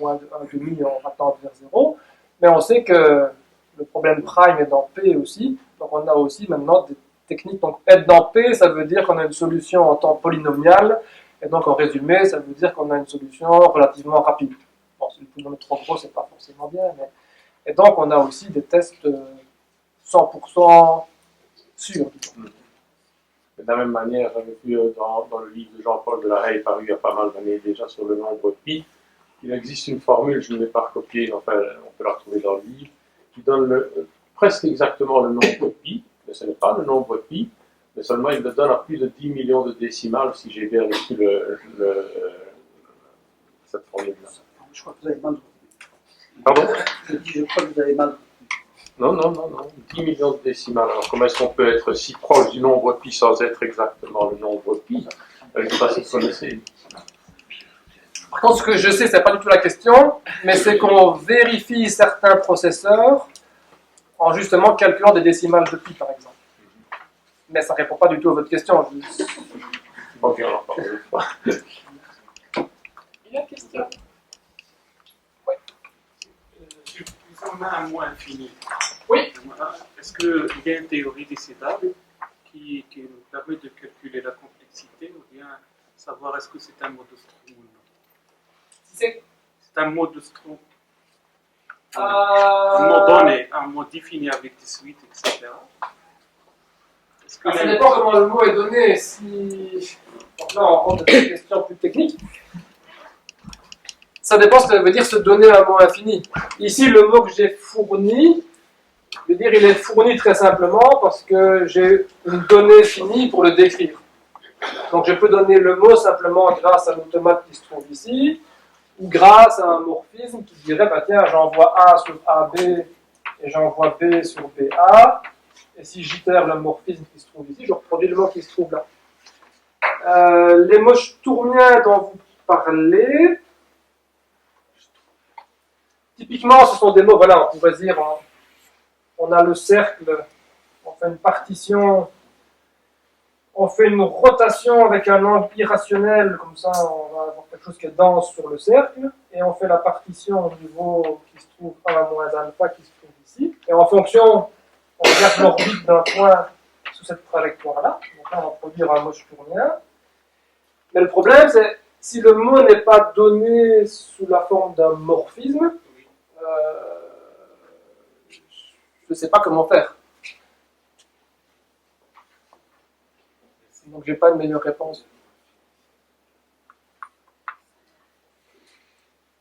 moins de 1,5, on va tendre vers 0. Mais on sait que le problème prime est dans P aussi, donc on a aussi maintenant des techniques. Donc être dans P, ça veut dire qu'on a une solution en temps polynomial, et donc en résumé, ça veut dire qu'on a une solution relativement rapide. Bon, si le polynôme est trop gros, c'est pas forcément bien, mais... Et donc on a aussi des tests 100% sûrs. De la même manière, j'avais vu dans le livre de Jean-Paul Delahaye, paru il y a pas mal d'années déjà sur le nombre pi, il existe une formule, je ne l'ai pas recopiée, enfin on peut la retrouver dans le livre, qui donne presque exactement le nombre pi, mais ce n'est pas le nombre pi, mais seulement il le donne à plus de 10 millions de décimales, si j'ai bien reçu cette formule-là. Je crois que vous avez mal. Pardon? Je crois que vous avez mal. Non, 10 millions de décimales. Alors comment est-ce qu'on peut être si proche du nombre pi sans être exactement le nombre pi? Je ne sais pas si vous connaissez. Par contre, ce que je sais, ce n'est pas du tout la question, mais c'est qu'on vérifie certains processeurs en justement calculant des décimales de pi, par exemple. Mais ça ne répond pas du tout à votre question. Ok, on en parle. Il y a une question. On a un mot infini. Oui. Est-ce qu'il y a une théorie décidable qui nous permet de calculer la complexité ou bien savoir est-ce que c'est un mot de Strong ou non? C'est un mot de Strong. Un mot donné, un mot défini avec des suites, etc. Ça dépend comment le mot est donné. Si... Donc là, on rentre dans des questions plus techniques. Ça dépend ce que ça veut dire se donner un mot infini. Ici, le mot que j'ai fourni, Je veux dire, il est fourni très simplement parce que j'ai une donnée finie pour le décrire. Donc je peux donner le mot simplement grâce à l'automate qui se trouve ici, ou grâce à un morphisme qui dirait, bah tiens, j'envoie A sur AB et j'envoie B sur BA, et si j'itère le morphisme qui se trouve ici, je reproduis le mot qui se trouve là. Les mots tourmiens dont vous parlez, typiquement ce sont des mots, voilà, on pourrait dire, on a le cercle, on fait une partition, on fait une rotation avec un angle irrationnel, comme ça on va avoir quelque chose qui est dense sur le cercle, et on fait la partition au niveau qui se trouve 1 moins alpha qui se trouve ici, et en fonction, on regarde l'orbite d'un point sous cette trajectoire-là, donc là on va produire un mot tournien. Mais le problème c'est, si le mot n'est pas donné sous la forme d'un morphisme, je ne sais pas comment faire. Donc, je n'ai pas une meilleure réponse.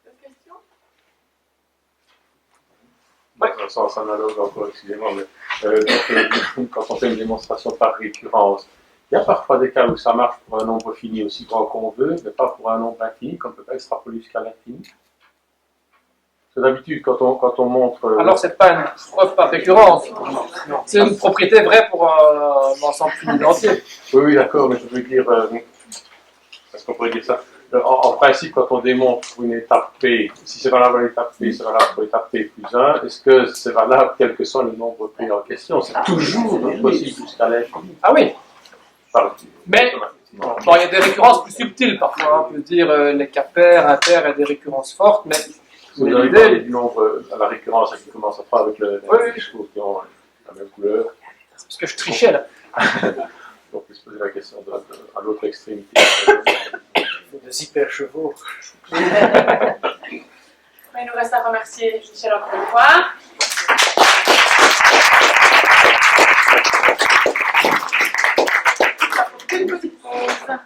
D'autres questions? Dans un sens analogue encore, excusez-moi, mais quand on fait une démonstration par récurrence, il y a parfois des cas où ça marche pour un nombre fini aussi grand qu'on veut, mais pas pour un nombre infini, qu'on ne peut pas extrapoler jusqu'à l'infini. Parce que d'habitude, quand on montre... Alors, ce n'est pas une preuve par récurrence. Non. C'est une propriété vraie pour un ensemble fini entier. Oui, d'accord, mais je veux dire... est-ce qu'on pourrait dire ça? En principe, quand on démontre une étape P, si c'est valable à l'étape P, c'est valable pour l'étape P plus 1, est-ce que c'est valable quel que soit le nombre P en question? C'est toujours possible jusqu'à l'infini. Ah oui. Par- Mais bon, il y a des récurrences plus subtiles parfois. On peut dire les cas pairs, impairs et des récurrences fortes, mais Vous avez parlé du nombre à la récurrence qui commence à faire avec les discours qui ont la même couleur. c'est parce que je trichais là. Donc, on peut se poser la question à l'autre extrémité. Des hyper chevaux. Il nous reste à remercier Michel encore une fois. Une petite pause.